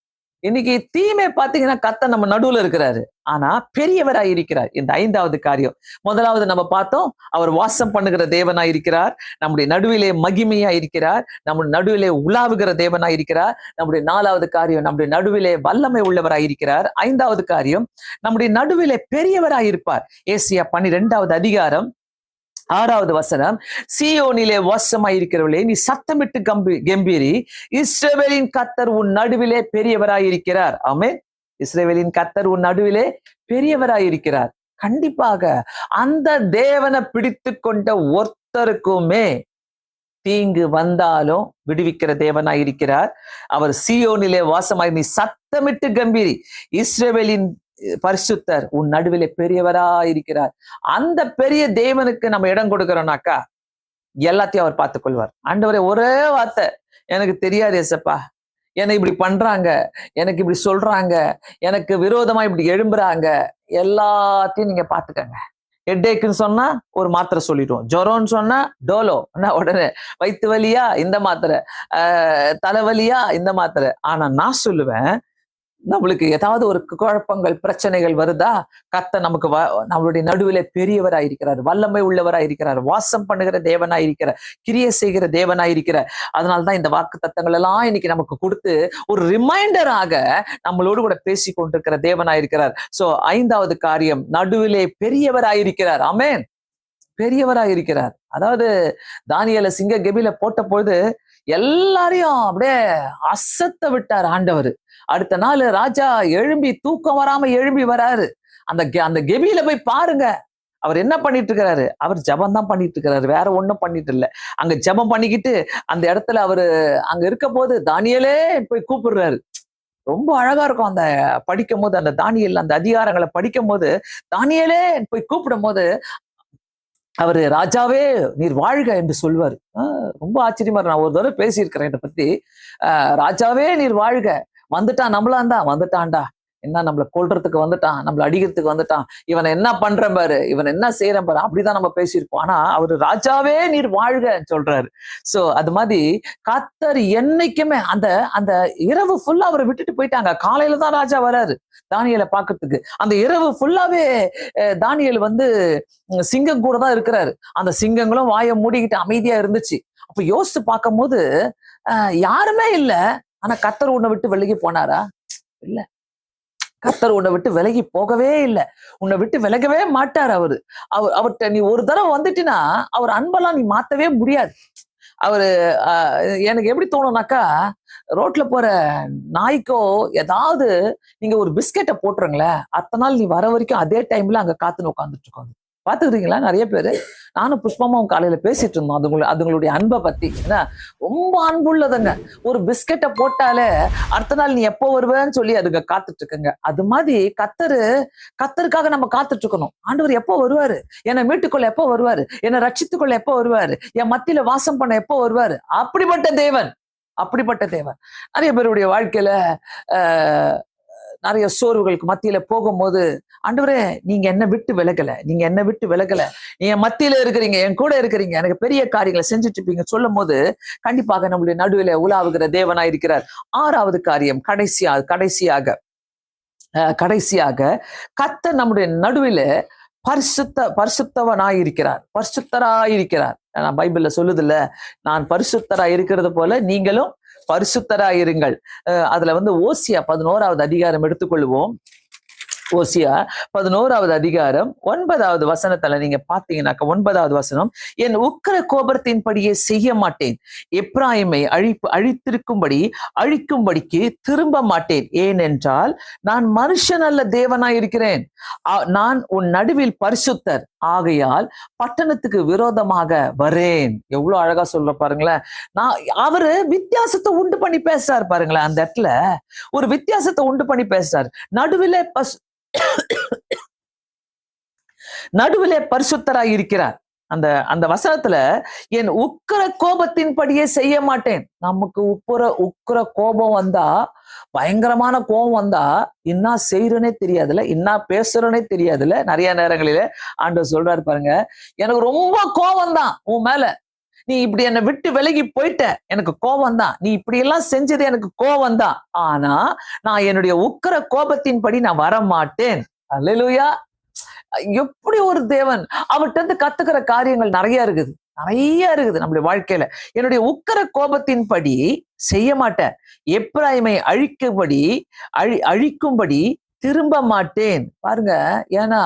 இன்னைக்கு தீமை பாத்தீங்கன்னா கர்த்தர் நம்ம நடுவுல இருக்கிறாரு, ஆனா பெரியவராயிருக்கிறார். இந்த 5வது காரியம். முதலாவது நம்ம பார்த்தோம், அவர் வாசம் பண்ணுகிற தேவனாயிருக்கிறார், நம்முடைய நடுவிலே மகிமையா இருக்கிறார், நம்முடைய நடுவிலே உலாவுகிற தேவனாயிருக்கிறார். நம்முடைய 4வது காரியம், நம்முடைய நடுவிலே வல்லமை உள்ளவராயிருக்கிறார். 5வது காரியம், நம்முடைய நடுவிலே பெரியவராயிருப்பார். ஏசியா 12வது அதிகாரம் 6வது வசனம், சீயோனிலே வாசமாயிருக்கிறவர்களே நீ சத்தமிட்டு கம்பீரி, இஸ்ரவேலின் கர்த்தர் உன் நடுவிலே பெரியவராயிருக்கிறார். ஆமென். இஸ்ரவேலின் கர்த்தர் உன் நடுவிலே பெரியவராயிருக்கிறார். கண்டிப்பாக அந்த தேவனை பிடித்து கொண்ட ஒருத்தருக்குமே தீங்கு வந்தாலும் விடுவிக்கிற தேவனாயிருக்கிறார். அவர் சீயோனிலே வாசமாய் நீ சத்தமிட்டு கம்பீரி, இஸ்ரவேலின் பரிசுத்தர் உன் நடுவிலே பெரியவராயிருக்கிறார். அந்த பெரிய தேவனுக்கு நம்ம இடம் கொடுக்கிறோம்னாக்கா எல்லாத்தையும் அவர் பார்த்துக் கொள்வார். ஆண்டவரே, ஒரே வார்த்தை, எனக்கு தெரியாது ஏசப்பா, என்னை இப்படி பண்றாங்க, எனக்கு இப்படி சொல்றாங்க, எனக்கு விரோதமா இப்படி எழும்புறாங்க, எல்லாத்தையும் நீங்க பாத்துக்கங்க. ஹெட்டேக்குன்னு சொன்னா ஒரு மாத்திரை சொல்லிடுவோம், ஜுரம்னு சொன்னா டோலோ, உடனே வயிற்று வலியா இந்த மாத்திரை, தலைவலியா இந்த மாத்திரை. ஆனா நான் சொல்லுவேன், நம்மளுக்கு ஏதாவது ஒரு குழப்பங்கள் பிரச்சனைகள் வருதா, கர்த்தர் நமக்கு நம்மளுடைய நடுவிலே பெரியவராயிருக்கிறார், வல்லமை உள்ளவராயிருக்கிறார், வாசம் பண்ணுகிற தேவனாயிருக்கிறார், கிரியை செய்கிற தேவனாயிருக்கிறார். அதனால்தான் இந்த வாக்கு தத்தங்கள் எல்லாம் இன்னைக்கு நமக்கு கொடுத்து ஒரு ரிமைண்டராக நம்மளோடு கூட பேசி கொண்டிருக்கிற தேவனாயிருக்கிறார். சோ 5வது காரியம், நடுவிலே பெரியவராயிருக்கிறார். ஆமென். பெரியவராயிருக்கிறார். அதாவது தானியேலை சிங்க கெபில போட்ட பொழுது எல்லாரையும் அப்படியே அசத்த விட்டார் ஆண்டவர். அடுத்த நாள் ராஜா எழும்பி, தூக்கம் வராம எழும்பி வராரு. அந்த கெபியில போய் பாருங்க, அவர் என்ன பண்ணிட்டு இருக்கிறாரு? அவர் ஜபம் தான் பண்ணிட்டு இருக்கிறாரு, வேற ஒண்ணும் பண்ணிட்டு இல்ல. அங்க ஜபம் பண்ணிக்கிட்டு அந்த இடத்துல அவரு அங்க இருக்க போது தானியேலே போய் கூப்பிடுறாரு. ரொம்ப அழகா இருக்கும் அந்த படிக்கும் போது, அந்த தானியேல் அந்த அதிகாரங்களை படிக்கும் போது தானியேலே போய் கூப்பிடும் போது அவரு ராஜாவே நீர் வாழ்க என்று சொல்வாரு. ரொம்ப ஆச்சரியமா, நான் ஒரு தடவை பேசியிருக்கிறேன் இதை பத்தி. ராஜாவே நீர் வாழ்க, வந்துட்டான், நம்மளாந்தான் வந்துட்டான்டா, என்ன நம்மளை கொல்றதுக்கு வந்துட்டான், நம்மளை அடிக்கிறதுக்கு வந்துட்டான், இவனை என்ன பண்றேன் பாரு, இவன் என்ன செய்யறேன் பாரு, அப்படிதான் நம்ம பேசியிருப்போம். ஆனா அவரு ராஜாவே நீர் வாழ்க சொல்றாரு. சோ அது மாதிரி கர்த்தர் என்னைக்குமே அந்த அந்த இரவு ஃபுல்லா அவரை விட்டுட்டு போயிட்டாங்க. காலையில தான் ராஜா வராரு தானியேலை பாக்குறதுக்கு. அந்த இரவு ஃபுல்லாவே தானியேல் சிங்கம் கூட தான் இருக்கிறாரு. அந்த சிங்கங்களும் வாயை மூடிக்கிட்டு அமைதியா இருந்துச்சு. அப்ப யோசிச்சு பார்க்கும் போது யாருமே இல்ல. ஆனா கர்த்தர் உன்னை விட்டு விலகி போனாரா? இல்ல. கர்த்தர் உன்னை விட்டு விலகி போகவே இல்லை, உன்னை விட்டு விலகவே மாட்டார். அவர்கிட்ட நீ ஒரு தடவை வந்துட்டினா அவர் அன்பெல்லாம் நீ மாத்தவே முடியாது. எனக்கு எப்படி தோணும்னாக்கா, ரோட்ல போற நாய்க்கோ ஏதாவது நீங்க ஒரு பிஸ்கெட்டை போட்டுருங்களேன், அடுத்த நாள் நீ வர வரைக்கும் அதே டைம்ல அங்க காத்துன்னு உட்காந்துட்டு இருக்கோம். பாத்துக்கிறீங்களா? நிறைய பேரு, நானும் புஷ்பமாவும் காலையில பேசிட்டு இருந்தோம் அதுங்களுடைய அன்பை பத்தி. ஏன்னா ரொம்ப அன்புள்ளதுங்க. ஒரு பிஸ்கெட்டை போட்டாலே அடுத்த நாள் நீ எப்போ வருவேன்னு சொல்லி அதுங்க காத்துட்டு இருக்குங்க. அது மாதிரி கத்தருக்காக நம்ம காத்துட்டு இருக்கணும். ஆண்டவர் எப்போ வருவாரு, என்னை மீட்டுக்கொள்ள எப்போ வருவாரு, என்னை ரட்சித்துக்கொள்ள எப்போ வருவாரு, என் மத்தியில வாசம் பண்ண எப்போ வருவாரு. அப்படிப்பட்ட தேவன். நிறைய பேருடைய வாழ்க்கையில நிறைய சோர்வுகளுக்கு மத்தியில போகும்போது, ஆண்டவரே நீங்க என்ன விட்டு விலகல, நீங்க என் மத்தியில இருக்கிறீங்க, என் கூட இருக்கிறீங்க, எனக்கு பெரிய காரியங்களை செஞ்சுட்டு இருப்பீங்க சொல்லும் போது கண்டிப்பாக நம்முடைய நடுவில உலாவுகிற தேவனாய் இருக்கிறார். 6வது காரியம், கடைசியாக கடைசியாக கர்த்தர் நம்முடைய நடுவில பரிசுத்தவனாயிருக்கிறார், பரிசுத்தராயிருக்கிறார். பைபிள்ல சொல்லுது இல்ல, நான் பரிசுத்தரா இருக்கிறது போல நீங்களும் பரிசுத்தராயிருங்கள். அதுல ஓசியா 11வது அதிகாரம் எடுத்துக்கொள்வோம். ஓசியா 11வது அதிகாரம் 9வது வசனத்துல நீங்க பாத்தீங்கன்னாக்க 9வது வசனம், என் உக்கிர கோபத்தின்படியே செய்ய மாட்டேன், எப்ராயிமை அழிக்கும்படிக்கு திரும்ப மாட்டேன், ஏனென்றால் நான் மனுஷன் அல்ல தேவனாய் இருக்கிறேன், நான் உன் நடுவில் பரிசுத்தர் ஆகையால் பட்டணத்துக்கு விரோதமாக வரேன். எவ்வளவு அழகா சொல்ற பாருங்களேன். அவரு வித்தியாசத்தை உண்டு பண்ணி பேசுறாரு பாருங்களேன். அந்த இடத்துல ஒரு வித்தியாசத்தை உண்டு பண்ணி பேசுறாரு. நடுவிலே பரிசுத்தராய் இருக்கிறார். அந்த வசனத்துல என் உக்கிர கோபத்தின்படியே செய்ய மாட்டேன். நமக்கு உக்கிர கோபம் வந்தா, பயங்கரமான கோபம் வந்தா என்ன செய்யறனே தெரியாதுல, என்ன பேசுறனே தெரியாதுல. நிறைய நேரங்களில ஆண்டவர் சொல்றாரு பாருங்க, எனக்கு ரொம்ப கோபம் தான் உன் மேல, நீ இப்படி என்னை விட்டு விலகி போயிட்ட, எனக்கு கோபம் தான், நீ இப்படி எல்லாம் செஞ்சது எனக்கு கோபம் தான், ஆனா நான் என்னுடைய உக்கிர கோபத்தின்படி நான் வர மாட்டேன். அல்லேலூயா. எப்படி ஒரு தேவன்! அவர்கிட்ட இருந்து கத்துக்கிற காரியங்கள் நிறைய இருக்குது, நிறைய இருக்குது நம்முடைய வாழ்க்கையில. என்னுடைய உக்கிர கோபத்தின்படி செய்ய மாட்டேன், எப்ராயிமை அழிக்கும்படி திரும்ப மாட்டேன். பாருங்க, ஏன்னா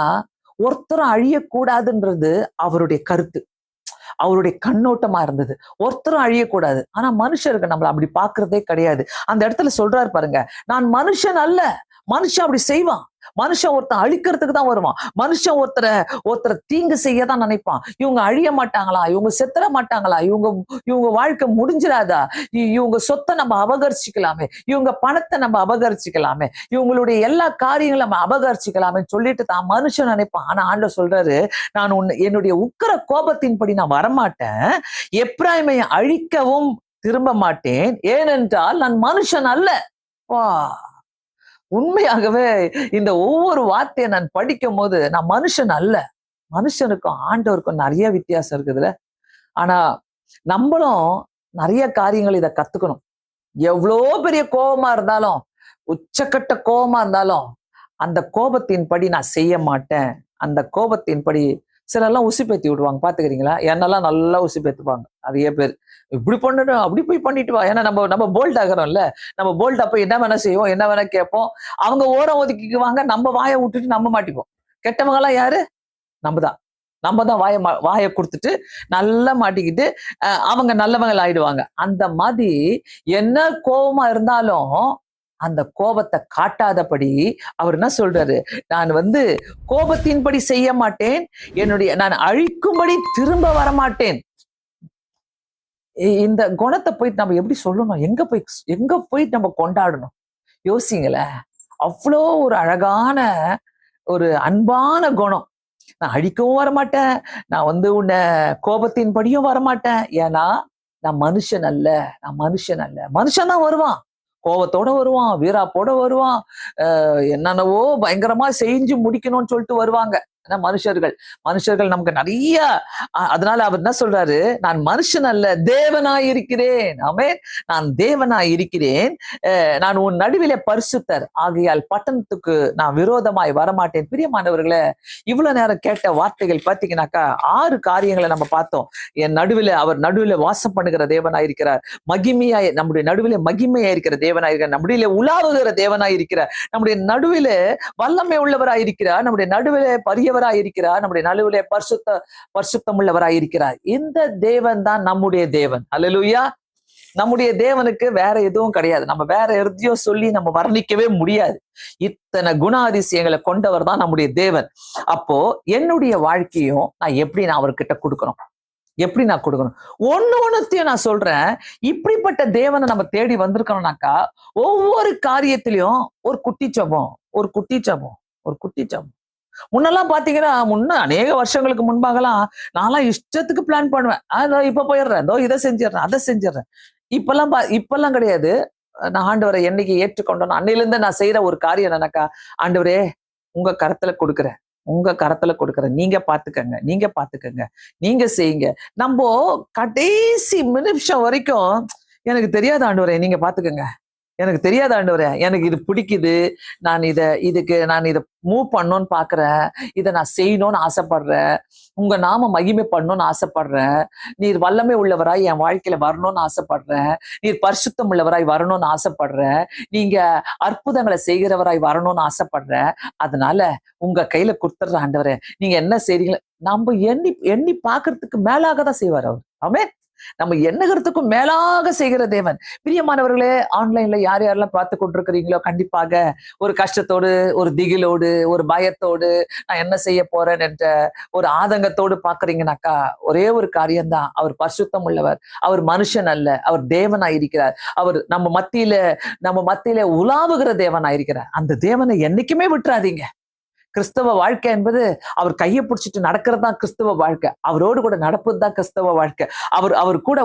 ஒருத்தரும் அழியக்கூடாதுன்றது அவருடைய கருத்து, அவருடைய கண்ணோட்டமா இருந்தது. ஒருத்தரும் அழியக்கூடாது. ஆனா மனுஷருக்கு நம்மள அப்படி பாக்குறதே கிடையாது. அந்த இடத்துல சொல்றாரு பாருங்க, நான் மனுஷன் அல்ல. மனுஷன் அப்படி செய்வான். மனுஷன் ஒருத்தன் அழிக்கிறதுக்கு தான் வருவான். மனுஷன் ஒருத்தரை தீங்கு செய்யதான் நினைப்பான். இவங்க அழிய மாட்டாங்களா, இவங்க செத்துற மாட்டாங்களா, இவங்க வாழ்க்கை முடிஞ்சிடாதா, இவங்க சொத்தை நம்ம அபகரிச்சுக்கலாமே, இவங்க பணத்தை நம்ம அபகரிச்சுக்கலாமே, இவங்களுடைய எல்லா காரியங்களும் நம்ம அபகரிச்சுக்கலாமே சொல்லிட்டு தான் மனுஷன் நினைப்பான். ஆனா ஆண்டவர் சொல்றாரு, நான் என்னுடைய உக்கிர கோபத்தின்படி நான் வரமாட்டேன், எப்ராயிமை அழிக்கவும் திரும்ப மாட்டேன், ஏனென்றால் நான் மனுஷன் அல்ல. வா, உண்மையாகவே இந்த ஒவ்வொரு வார்த்தையை நான் படிக்கும் போது, நான் மனுஷன் அல்ல. மனுஷனுக்கும் ஆண்டவருக்கும் நிறைய வித்தியாசம் இருக்குதுல்ல. ஆனா நம்மளும் நிறைய காரியங்கள் இதை கத்துக்கணும். எவ்வளோ பெரிய கோபமா இருந்தாலும், உச்சக்கட்ட கோபமா இருந்தாலும், அந்த கோபத்தின்படி நான் செய்ய மாட்டேன். அந்த கோபத்தின்படி சிலர்லாம் உசுப்பேத்தி விடுவாங்க, பாத்துக்கிறீங்களா? என்னெல்லாம் நல்லா உசுப்பேத்துவாங்க நிறைய பேர். இப்படி பண்ணணும், அப்படி போய் பண்ணிட்டு வா. ஏன்னா நம்ம போல்ட் ஆகிறோம்ல, நம்ம போல்ட் அப்ப என்ன வேணா செய்வோம், என்ன வேணா கேட்போம். அவங்க ஓரம் ஒதுக்கிக்குவாங்க, நம்ம வாயை விட்டுட்டு நம்ம மாட்டிப்போம். கெட்டவங்க எல்லாம் யாரு? நம்ம தான் வாயை கொடுத்துட்டு நல்லா மாட்டிக்கிட்டு அவங்க நல்லவங்க ஆயிடுவாங்க. அந்த மாதிரி என்ன கோபமா இருந்தாலும் அந்த கோபத்தை காட்டாதபடி அவர் என்ன சொல்றாரு, நான் கோபத்தின்படி செய்ய மாட்டேன், நான் அழிக்கும்படி திரும்ப வரமாட்டேன். இந்த குணத்தை போயிட்டு நம்ம எப்படி சொல்லணும், எங்க போயிட்டு நம்ம கொண்டாடணும்? யோசிங்களேன். அவ்வளோ ஒரு அழகான ஒரு அன்பான குணம். நான் அழிக்கவும் வரமாட்டேன், நான் உன்னை கோபத்தின்படியும் வரமாட்டேன், ஏன்னா நான் மனுஷன் அல்ல. மனுஷன் தான் வருவான், கோபத்தோட வருவான், வீராப்போட வருவான், என்னென்னவோ பயங்கரமா செஞ்சு முடிக்கணும்னு சொல்லிட்டு வருவாங்க. மனுஷர்கள் நமக்கு நிறைய. அதனால அவர் என்ன சொல்றாரு, நான் மனுஷன் அல்ல, தேவனாய் இருக்கிறேன். ஆமென். நான் தேவனாய் இருக்கிறேன், நான் உன் நடுவிலே பரிசுத்தர் ஆகையால் பட்டணத்துக்கு நான் விரோதமாய் வரமாட்டேன். பிரியமானவர்களே, இவ்வளவு நேரம் கேட்ட வார்த்தைகள் பாத்தீங்கன்னாக்கா 6 காரியங்களை நம்ம பார்த்தோம். அவர் நடுவில் வாசம் பண்ணுகிற தேவனாய் இருக்கிறார், மகிமையாய் நம்முடைய நடுவிலே மகிமையா இருக்கிற தேவனாய் இருக்கிறார், நம்முடைய உலாவுகிற தேவனாய் இருக்கிறார், நம்முடைய நடுவிலே வல்லமை உள்ளவராய் இருக்கிறார், நம்முடைய நடுவிலே இருக்கிறார், நம்முடைய நடுவிலே பரிசுத்தம் உள்ளவராய் இருக்கிறார். இந்த தேவன் தான் நம்முடைய தேவன். அல்லேலூயா. நம்முடைய தேவனுக்கு வேற எதுவும் கிடையாது. நம்ம வேற எதையும் சொல்லி நம்ம வர்ணிக்கவே முடியாது. இத்தனை குணாதிசயங்களை கொண்டவர் தான் நம்முடைய தேவன். அப்போ என்னுடைய வாழ்க்கையும் நான் எப்படி அவர்கிட்ட கொடுக்கணும், ஒண்ணுத்தையும் நான் சொல்றேன். இப்படிப்பட்ட தேவனை நம்ம தேடி வந்திருக்கணும்னாக்கா ஒவ்வொரு காரியத்திலையும் ஒரு குட்டி ஜெபம். முன்னெல்லாம் பாத்தீங்கன்னா, அநேக வருஷங்களுக்கு முன்பாகலாம் நான்லாம் இஷ்டத்துக்கு பிளான் பண்ணுவேன். இப்ப போயிடுறேன், இதை செஞ்சிடறேன், அதை செஞ்சிடறேன். இப்பெல்லாம் கிடையாது. நான் ஆண்டவரை என்னைக்கு ஏற்றுக்கொண்டோம், அன்னையில இருந்து நான் செய்யற ஒரு காரியம் என்னன்னாக்கா, ஆண்டவரே உங்க கரத்துல கொடுக்குறேன், நீங்க பாத்துக்கங்க, நீங்க செய்யுங்க. நம்ம கடைசி நிமிஷம் வரைக்கும் எனக்கு தெரியாது ஆண்டவரே, நீங்க பாத்துக்கங்க, எனக்கு தெரியாத ஆண்டவரே, எனக்கு இது பிடிக்குது. நான் இத மூவ் பண்ணணும்னு பாக்குறேன். இத நான் செய்யணும்னு ஆசைப்படுறேன். உங்க நாம மகிமை பண்ணணும்னு ஆசைப்படுறேன். நீர் வல்லமை உள்ளவராய் என் வாழ்க்கையில வரணும்னு ஆசைப்படுறேன். நீர் பரிசுத்தம் உள்ளவராய் வரணும்னு ஆசைப்படுறேன். நீங்க அற்புதங்களை செய்கிறவராய் வரணும்னு ஆசைப்படுறேன். அதனால உங்க கையில குடுத்துடுற ஆண்டவரே, நீங்க என்ன செய்றீங்களோ நம்ம எண்ணி எண்ணி பாக்குறதுக்கு மேலாக தான் செய்வார் அவர். ஆமென். நம்ம எண்ணுகிறதுக்கும் மேலாக செய்கிற தேவன். பிரியமானவர்களே, ஆன்லைன்ல யார் யாரெல்லாம் பார்த்து கொண்டிருக்கிறீங்களோ கண்டிப்பாக ஒரு கஷ்டத்தோடு, ஒரு திகிலோடு, ஒரு பயத்தோடு, நான் என்ன செய்ய போறேன் என்ற ஒரு ஆதங்கத்தோடு பாக்குறீங்கன்னாக்கா, ஒரே ஒரு காரியம்தான். அவர் பரிசுத்தம் உள்ளவர். அவர் மனுஷன் அல்ல, அவர் தேவனாயிருக்கிறார். அவர் நம்ம மத்தியில உலாவுகிற தேவனாயிருக்கிறார். அந்த தேவனை என்னைக்குமே விட்டுறாதீங்க. கிறிஸ்தவ வாழ்க்கை என்பது அவர் கையை பிடிச்சிட்டு நடக்கிறது தான் கிறிஸ்தவ வாழ்க்கை. அவரோடு கூட நடப்பது தான் கிறிஸ்தவ வாழ்க்கை. அவர் கூட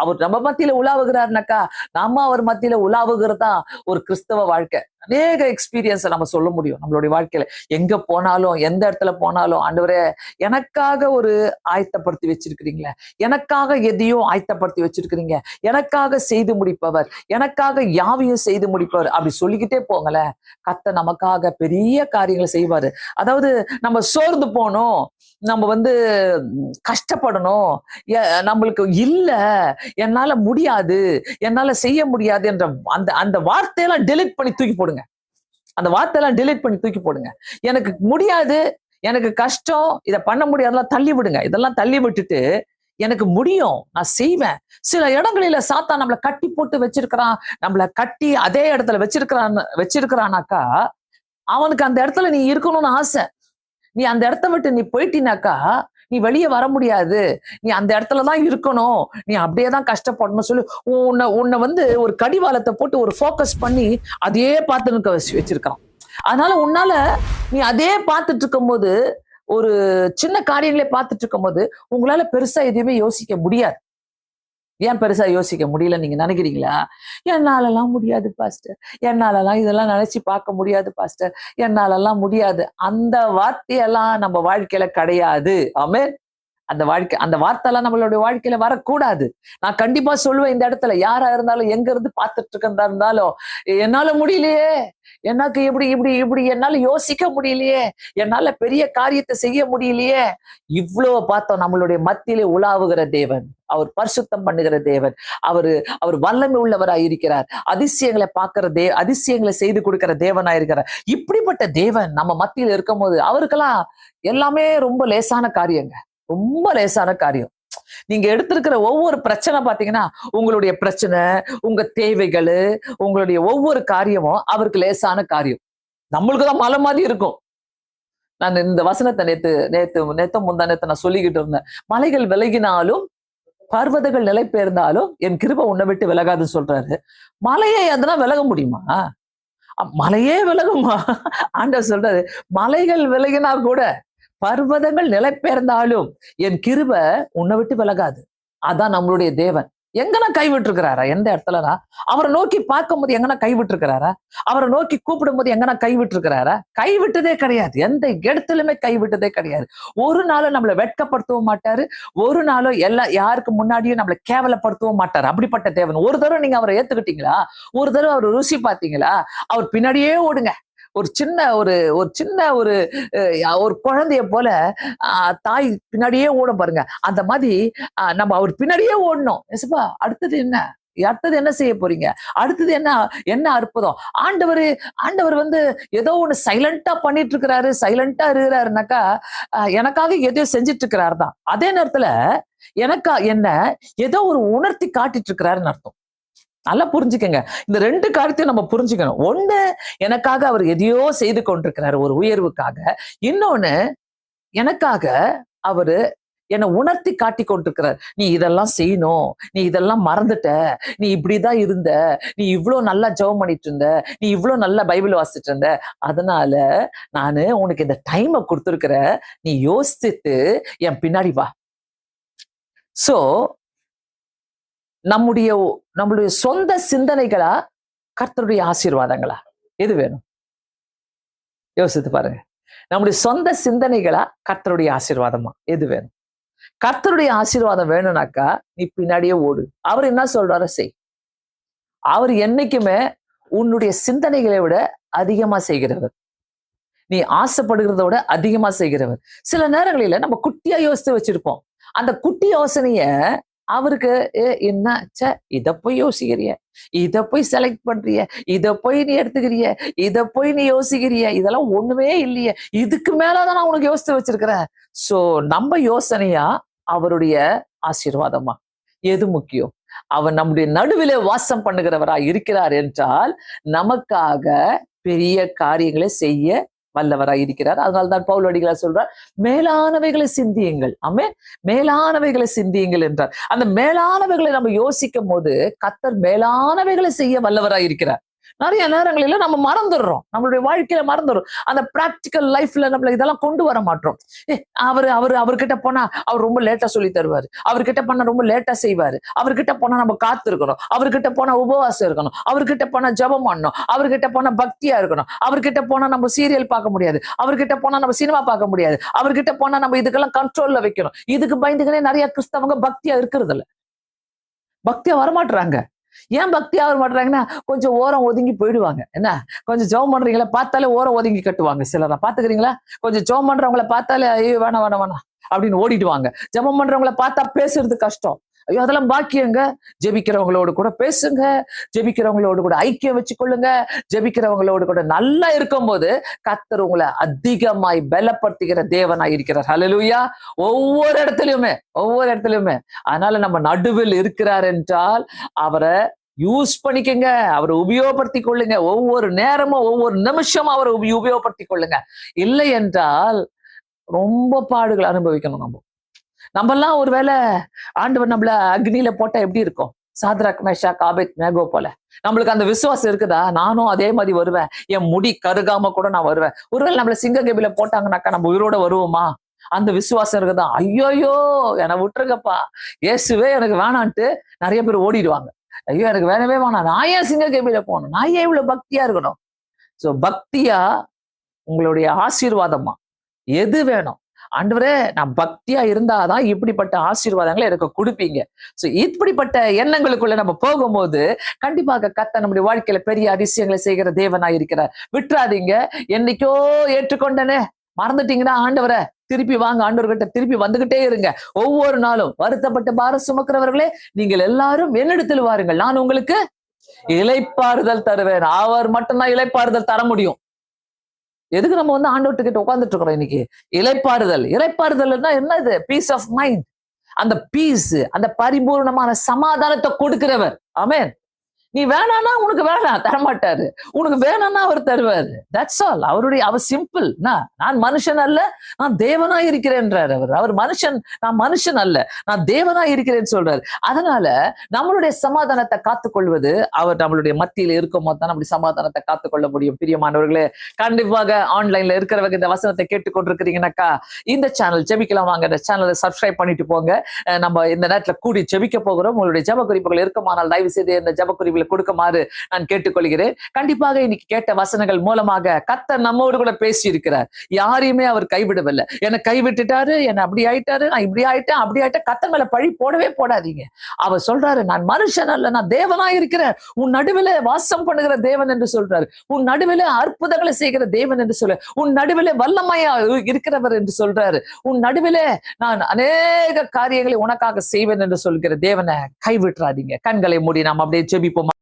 அவர் நம்ம மத்தியில உலாவுகிறாருனாக்கா, நாம அவர் மத்தியில உலாவுகிறதா ஒரு கிறிஸ்தவ வாழ்க்கை. அநேக எக்ஸ்பீரியன்ஸை நம்ம சொல்ல முடியும் நம்மளுடைய வாழ்க்கையில. எங்க போனாலும், எந்த இடத்துல போனாலும், ஆண்டவரே எனக்காக ஒரு ஆயத்தப்படுத்தி வச்சிருக்கிறீங்களே, எனக்காக எதையும் ஆயத்தப்படுத்தி வச்சிருக்கிறீங்க, எனக்காக செய்து முடிப்பவர், எனக்காக யாவையும் செய்து முடிப்பவர், அப்படி சொல்லிக்கிட்டே போங்களேன். கர்த்தர் நமக்காக பெரிய காரியங்களை செய்வாரு. அதாவது நம்ம சோர்ந்து போனோம், நம்ம கஷ்டப்படணும், நம்மளுக்கு இல்ல, என்னால முடியாது, என்னால செய்ய முடியாது என்ற அந்த அந்த வார்த்தையெல்லாம் டெலிட் பண்ணி தூக்கி போடுங்க. அந்த வார்த்தையெல்லாம் டெலிட் பண்ணி தூக்கி போடுங்க. எனக்கு முடியாது, எனக்கு கஷ்டம், இதை பண்ண முடியாதெல்லாம் தள்ளி விடுங்க. இதெல்லாம் தள்ளி விட்டுட்டு எனக்கு முடியும், நான் செய்வேன். சில இடங்களில சாத்தான் நம்மளை கட்டி போட்டு வச்சிருக்கிறான். நம்மளை கட்டி அதே இடத்துல வச்சிருக்கிறானாக்கா, அவனுக்கு அந்த இடத்துல நீ இருக்கணும்னு ஆசை. நீ அந்த இடத்த விட்டு நீ போயிட்டினாக்கா நீ வெளியே வர முடியாது. நீ அந்த இடத்துலதான் இருக்கணும், நீ அப்படியேதான் கஷ்டப்படணும் சொல்லி உன்னை ஒரு கடிவாளத்தை போட்டு ஒரு ஃபோக்கஸ் பண்ணி அதையே பார்த்து வச்சிருக்கான். அதனால உன்னால நீ அதே பார்த்துட்டு இருக்கும் போது, ஒரு சின்ன காரியங்களே பார்த்துட்டு இருக்கும் போது உங்களால பெருசா எதுவுமே யோசிக்க முடியாது. ஏன் பெருசா யோசிக்க முடியல நீங்க நினைக்கிறீங்களா? என்னாலலாம் முடியாது பாஸ்டர், என்னாலலாம் இதெல்லாம் நினைச்சு பார்க்க முடியாது பாஸ்டர், என்னாலலாம் முடியாது. அந்த வார்த்தையெல்லாம் நம்ம வாழ்க்கையில கிடையாது. ஆமென். அந்த வார்த்தைலாம் நம்மளுடைய வாழ்க்கையில வரக்கூடாது. நான் கண்டிப்பா சொல்லுவேன், இந்த இடத்துல யாரா இருந்தாலும், எங்க இருந்து பார்த்துட்டு இருக்கா இருந்தாலும், என்னால முடியலையே, எனக்கு இப்படி இப்படி இப்படி என்னால யோசிக்க முடியலையே, என்னால பெரிய காரியத்தை செய்ய முடியலையே, இவ்வளவு பார்த்தோம். நம்மளுடைய மத்தியிலே உலாவுகிற தேவன், அவர் பரிசுத்தம் பண்ணுகிற தேவன், அவர் வல்லமை உள்ளவராய் இருக்கிறார். அதிசயங்களை செய்து கொடுக்கிற தேவனாய் இருக்கிறார். இப்படிப்பட்ட தேவன் நம்ம மத்தியில இருக்கும் போது அவருக்கெல்லாம் எல்லாமே ரொம்ப லேசான காரியங்க, ரொம்ப லேசான காரியம். நீங்க எடுத்திருக்கிற ஒவ்வொரு பிரச்சனை பாத்தீங்கன்னா, உங்களுடைய பிரச்சனை, உங்க தேவைகள், உங்களுடைய ஒவ்வொரு காரியமும் அவருக்கு லேசான காரியம். நம்மளுக்குதான் மலை மாதிரி இருக்கும். நான் இந்த வசனத்தை நேத்து முந்தா நேத்து நான் சொல்லிக்கிட்டு இருந்தேன். மலைகள் விலகினாலும், பர்வதங்கள் நிலை பெயர்ந்தாலும் என் கிருபை உன்னை விட்டு விலகாதுன்னு சொல்றாரு. மலையை அதெல்லாம் விலக முடியுமா? மலையே விலகுமா? ஆண்டவர் சொல்றாரு, மலைகள் விலகினா கூட, பர்வதங்கள் நிலை பெயர்ந்தாலும் என் கிருபை உன்னை விட்டு விலகாது. அதான் நம்மளுடைய தேவன். எங்கன்னா கைவிட்டு இருக்கிறாரா? எந்த இடத்துலனா அவரை நோக்கி பார்க்கும் போது எங்கன்னா கைவிட்டு இருக்கிறாரா? அவரை நோக்கி கூப்பிடும் போது எங்கன்னா கைவிட்டு இருக்கிறாரா? கைவிட்டதே கிடையாது. எந்த இடத்துலயுமே கைவிட்டதே கிடையாது. ஒரு நாளும் நம்மளை வெட்கப்படுத்தவும் மாட்டாரு. ஒரு நாளும் யாருக்கு முன்னாடியும் நம்மளை கேவலப்படுத்தவும் மாட்டாரு. அப்படிப்பட்ட தேவன். ஒரு தடவை நீங்க அவரை ஏத்துக்கிட்டீங்களா? ஒரு தடவை அவர் ருசி பார்த்தீங்களா? அவர் பின்னாடியே ஓடுங்க. ஒரு சின்ன ஒரு குழந்தைய போல தாய் பின்னாடியே ஓட பாருங்க. அந்த மாதிரி நம்ம அவர் பின்னாடியே ஓடணும். எசப்பா, அடுத்தது என்ன செய்ய போறீங்க? அடுத்தது என்ன அற்புதம்? ஆண்டவர் ஏதோ ஒண்ணு சைலண்டா பண்ணிட்டு இருக்கிறாரு, சைலண்டா இருக்கிறாருனாக்கா எனக்காக எதையோ செஞ்சிட்டு இருக்கிறாரு தான். அதே நேரத்துல ஏதோ ஒரு உணர்த்தி காட்டிட்டு இருக்கிறாருன்னு அர்த்தம். நல்லா புரிஞ்சுக்கங்க. இந்த ரெண்டு காரியத்தையும் நம்ம புரிஞ்சுக்கணும். ஒண்ணு, எனக்காக அவர் எதையோ செய்து கொண்டிருக்கிறாரு ஒரு உயர்வுக்காக. இன்னொன்னு, எனக்காக அவரு என்னை உணர்த்தி காட்டி கொண்டிருக்கிறார். நீ இதெல்லாம் செய்யணும், நீ இதெல்லாம் மறந்துட்ட, நீ இப்படிதான் இருந்த, நீ இவ்வளவு நல்லா ஜெபம் பண்ணிட்டு இருந்த, நீ இவ்வளவு நல்லா பைபிள் வாசிச்சுட்டு இருந்த, அதனால நானு உனக்கு இந்த டைமை கொடுத்துருக்கிற, நீ யோசிச்சுட்டு என் பின்னாடி வா. சோ நம்மளுடைய சொந்த சிந்தனைகளா, கர்த்தருடைய ஆசீர்வாதங்களா? எது வேணும்? யோசித்து பாருங்க. நம்முடைய சொந்த சிந்தனைகளா, கர்த்தருடைய ஆசீர்வாதமா? எது வேணும்? கர்த்தருடைய ஆசீர்வாதம் வேணும்னாக்கா நீ பின்னாடியே ஓடு. அவர் என்ன சொல்றாரோ செய். அவர் என்னைக்குமே உன்னுடைய சிந்தனைகளை விட அதிகமா செய்கிறவர். நீ ஆசைப்படுகிறத விட அதிகமா செய்கிறவர். சில நேரங்களில நம்ம குட்டியா யோசித்து வச்சிருப்போம். அந்த குட்டி யோசனைய அவருக்கு என்ன இத போய் யோசிக்கிறிய, இத போய் செலக்ட் பண்றிய, இத போய் நீ எடுத்துக்கிறிய, இத போய் நீ யோசிக்கிறிய, இதெல்லாம் ஒண்ணுமே இல்லையே, இதுக்கு மேலதான் நான் உனக்கு யோசித்து வச்சிருக்கிறேன். சோ நம்ம யோசனையா அவருடைய ஆசீர்வாதமா? எது முக்கியம்? அவர் நம்முடைய நடுவிலே வாசம் பண்ணுகிறவராய் இருக்கிறார் என்றால் நமக்காக பெரிய காரியங்களை செய்ய வல்லவராய் இருக்கிறார். அதனால்தான் பவுல் அடிகளார் சொல்றார், மேலானவைகளை சிந்தியுங்கள். ஆமென். மேலானவைகளை சிந்தியுங்கள் என்றார். அந்த மேலானவைகளை நம்ம யோசிக்கும் போது கர்த்தர் மேலானவைகளை செய்ய வல்லவராய் இருக்கிறார். நிறைய நேரங்களில நம்ம மறந்துடுறோம், நம்மளுடைய வாழ்க்கையில மறந்துடும். அந்த பிராக்டிக்கல் லைஃப்ல நம்மள இதெல்லாம் கொண்டு வர மாட்டோம். அவர்கிட்ட போனா அவர் ரொம்ப லேட்டா சொல்லி தருவாரு, அவர்கிட்ட போனா ரொம்ப லேட்டா செய்வாரு, அவர்கிட்ட போனா நம்ம காத்து இருக்கணும், அவர்கிட்ட போனா உபவாசம் இருக்கணும், அவர்கிட்ட போனா ஜெபம் பண்ணணும், அவர்கிட்ட போனா பக்தியா இருக்கணும், அவர்கிட்ட போனா நம்ம சீரியல் பார்க்க முடியாது, அவர்கிட்ட போனா நம்ம சினிமா பார்க்க முடியாது, அவர்கிட்ட போனா நம்ம இதுக்கெல்லாம் கண்ட்ரோல்ல வைக்கணும். இதுக்கு பயந்துக்கினே நிறைய கிறிஸ்தவங்க பக்தியா இருக்கிறது இல்ல, பக்தியா வரமாட்டுறாங்க. ஏன் பக்தியா வர மாட்டாங்கன்னா கொஞ்சம் ஓரம் ஒதுங்கி போயிடுவாங்க. என்ன, கொஞ்சம் ஜெபம் பண்றீங்களா பார்த்தாலே ஓரம் ஒதுங்கி கட்டுவாங்க. சிலரை பாத்துக்கிறீங்களா, கொஞ்சம் ஜெபம் பண்றவங்கள பார்த்தாலே ஐயோ வேணாம் வேணாம் வேணாம் அப்படின்னு ஓடிடுவாங்க. ஜெபம் பண்றவங்கள பார்த்தா பேசுறது கஷ்டம். ஐயோ அதெல்லாம் பாக்கியங்க. ஜெபிக்கிறவங்களோடு கூட பேசுங்க, ஜெபிக்கிறவங்களோடு கூட ஐக்கியம் வச்சுக்கொள்ளுங்க, ஜெபிக்கிறவங்களோடு கூட நல்லா இருக்கும் போது கர்த்தர் உங்களை அதிகமாய் பலப்படுத்துகிற தேவனாய் இருக்கிறார். ஹல்லேலூயா. ஒவ்வொரு இடத்துலயுமே. அதனால நம்ம நடுவில் இருக்கிறார் என்றால் அவரை யூஸ் பண்ணிக்கங்க, அவரை உபயோகப்படுத்திக் கொள்ளுங்க. ஒவ்வொரு நேரமும் ஒவ்வொரு நிமிஷமும் அவரை உபயோகப்படுத்திக் கொள்ளுங்க. இல்லை என்றால் ரொம்ப பாடுகள் அனுபவிக்கணும். நம்மெல்லாம் ஒருவேளை ஆண்டவர் நம்மள அக்னியில போட்டா எப்படி இருக்கும்? சாத்ராக் மேஷாக் ஆபேத்நேகோ போல நம்மளுக்கு அந்த விசுவாசம் இருக்குதா? நானும் அதே மாதிரி வருவேன், என் முடி கருகாம கூட நான் வருவேன். ஒருவேளை நம்மள சிங்க கபில போட்டாங்கன்னாக்கா நம்ம உயிரோட வருவோமா? அந்த விசுவாசம் இருக்குதா? ஐயோயோ என்னை விட்டுருங்கப்பா, இயேசுவே எனக்கு வேணான்ட்டு நிறைய பேர் ஓடிடுவாங்க. ஐயோ எனக்கு வேணவே வேணாம், நான் ஏன் சிங்க கபில போகணும், நான் ஏன் இவ்வளவு பக்தியா இருக்கணும்? சோ பக்தியா உங்களுடைய ஆசீர்வாதமா எது வேணும்? ஆண்டவரே நான் பக்தியா இருந்தாதான் இப்படிப்பட்ட ஆசீர்வாதங்களை எனக்கு கொடுப்பீங்க. சோ இப்படிப்பட்ட எண்ணங்களுக்குள்ள நம்ம போகும்போது கண்டிப்பாக கர்த்தர் நம்முடைய வாழ்க்கையில பெரிய அதிசயங்களை செய்கிற தேவனாய் இருக்கிறார். விட்டுறாதீங்க. என்னைக்கோ ஏற்றுக்கொண்டனே மறந்துட்டீங்கன்னா ஆண்டவரை திருப்பி வாங்க, ஆண்டவர்கிட்ட திருப்பி வந்துகிட்டே இருங்க. ஒவ்வொரு நாளும் வருத்தப்பட்டு பாரம் சுமக்கிறவர்களே நீங்கள் எல்லாரும் என்னிடத்தில் வாருங்கள், நான் உங்களுக்கு இளைப்பாறுதல் தருவேன். அவர் மட்டும்தான் இளைப்பாறுதல் தர முடியும். எதுக்கு நம்ம ஆண்டவர்கிட்ட கிட்ட உட்கார்ந்துட்டு இருக்கிறோம் இன்னைக்கு? இளைப்பாறுதல்னா என்னது? Peace of mind. அந்த பீஸ், அந்த பரிபூர்ணமான சமாதானத்தை கொடுக்கிறவர். ஆமென். நீ வேணான்னா உனக்கு வேணாம் தரமாட்டாரு, உனக்கு வேணான்னா அவர் தருவாரு. That's all. அவர் சிம்பிள். நான் மனுஷன் அல்ல, நான் தேவனாய் இருக்கிறேன்றார் அவர். அவர் மனுஷன், நான் மனுஷன் அல்ல, நான் தேவனாய் இருக்கிறேன்னு சொல்றாரு. அதனால நம்மளுடைய சமாதானத்தை காத்துக்கொள்வது அவர் நம்மளுடைய மத்தியில இருக்கும் போது தான் நம்முடைய சமாதானத்தை காத்துக்கொள்ள முடியும். பிரியமானவர்களே, கண்டிப்பாக ஆன்லைன்ல இருக்கிறவங்க இந்த வசனத்தை கேட்டுக்கொண்டிருக்கிறீங்கன்னாக்கா இந்த சேனல் ஜெபிக்கலாம் வாங்க, இந்த சேனலை சப்ஸ்கிரைப் பண்ணிட்டு போங்க. நம்ம இந்த நேரத்துல கூடி ஜெபிக்க போகிறோம். உங்களுடைய ஜெப குறிப்புகள் இருக்குமானால் தயவு செய்து இந்த ஜெப குறிப்புகளை கொடுக்குமாறு நான் கேட்டுக்கொள்கிறேன். கண்டிப்பாக இன்னைக்கு கேட்ட வசனங்கள் மூலமாக கர்த்தர் நம்மோடு கூட பேசி இருக்கிறார். யாரையுமே அவர் கைவிடவில்லை. என்னை கைவிட்டுட்டாரு, என்ன அப்படி ஆயிட்டாரு, நான் இப்படி ஆயிட்டேன் அப்படி ஆயிட்டேன், கர்த்தர் மேல பழி போடவே போடாதீங்க. அவர் சொல்றாரு, நான் மனுஷன் அல்ல, நான் தேவனாய் இருக்கிறேன், உன் நடுவில வாசம் பண்ணுகிற தேவன் என்று சொல்றாரு, உன் நடுவில அற்புதங்களை செய்கிற தேவன் என்று சொல்ற, உன் நடுவில வல்லமையா இருக்கிறவர் என்று சொல்றாரு, உன் நடுவில நான் அநேக காரியங்களை உனக்காக செய்வேன் என்று சொல்கிற தேவனை கைவிட்டுறாதீங்க. கண்களை மூடி நாம் அப்படியே ஜெபிப்போம்.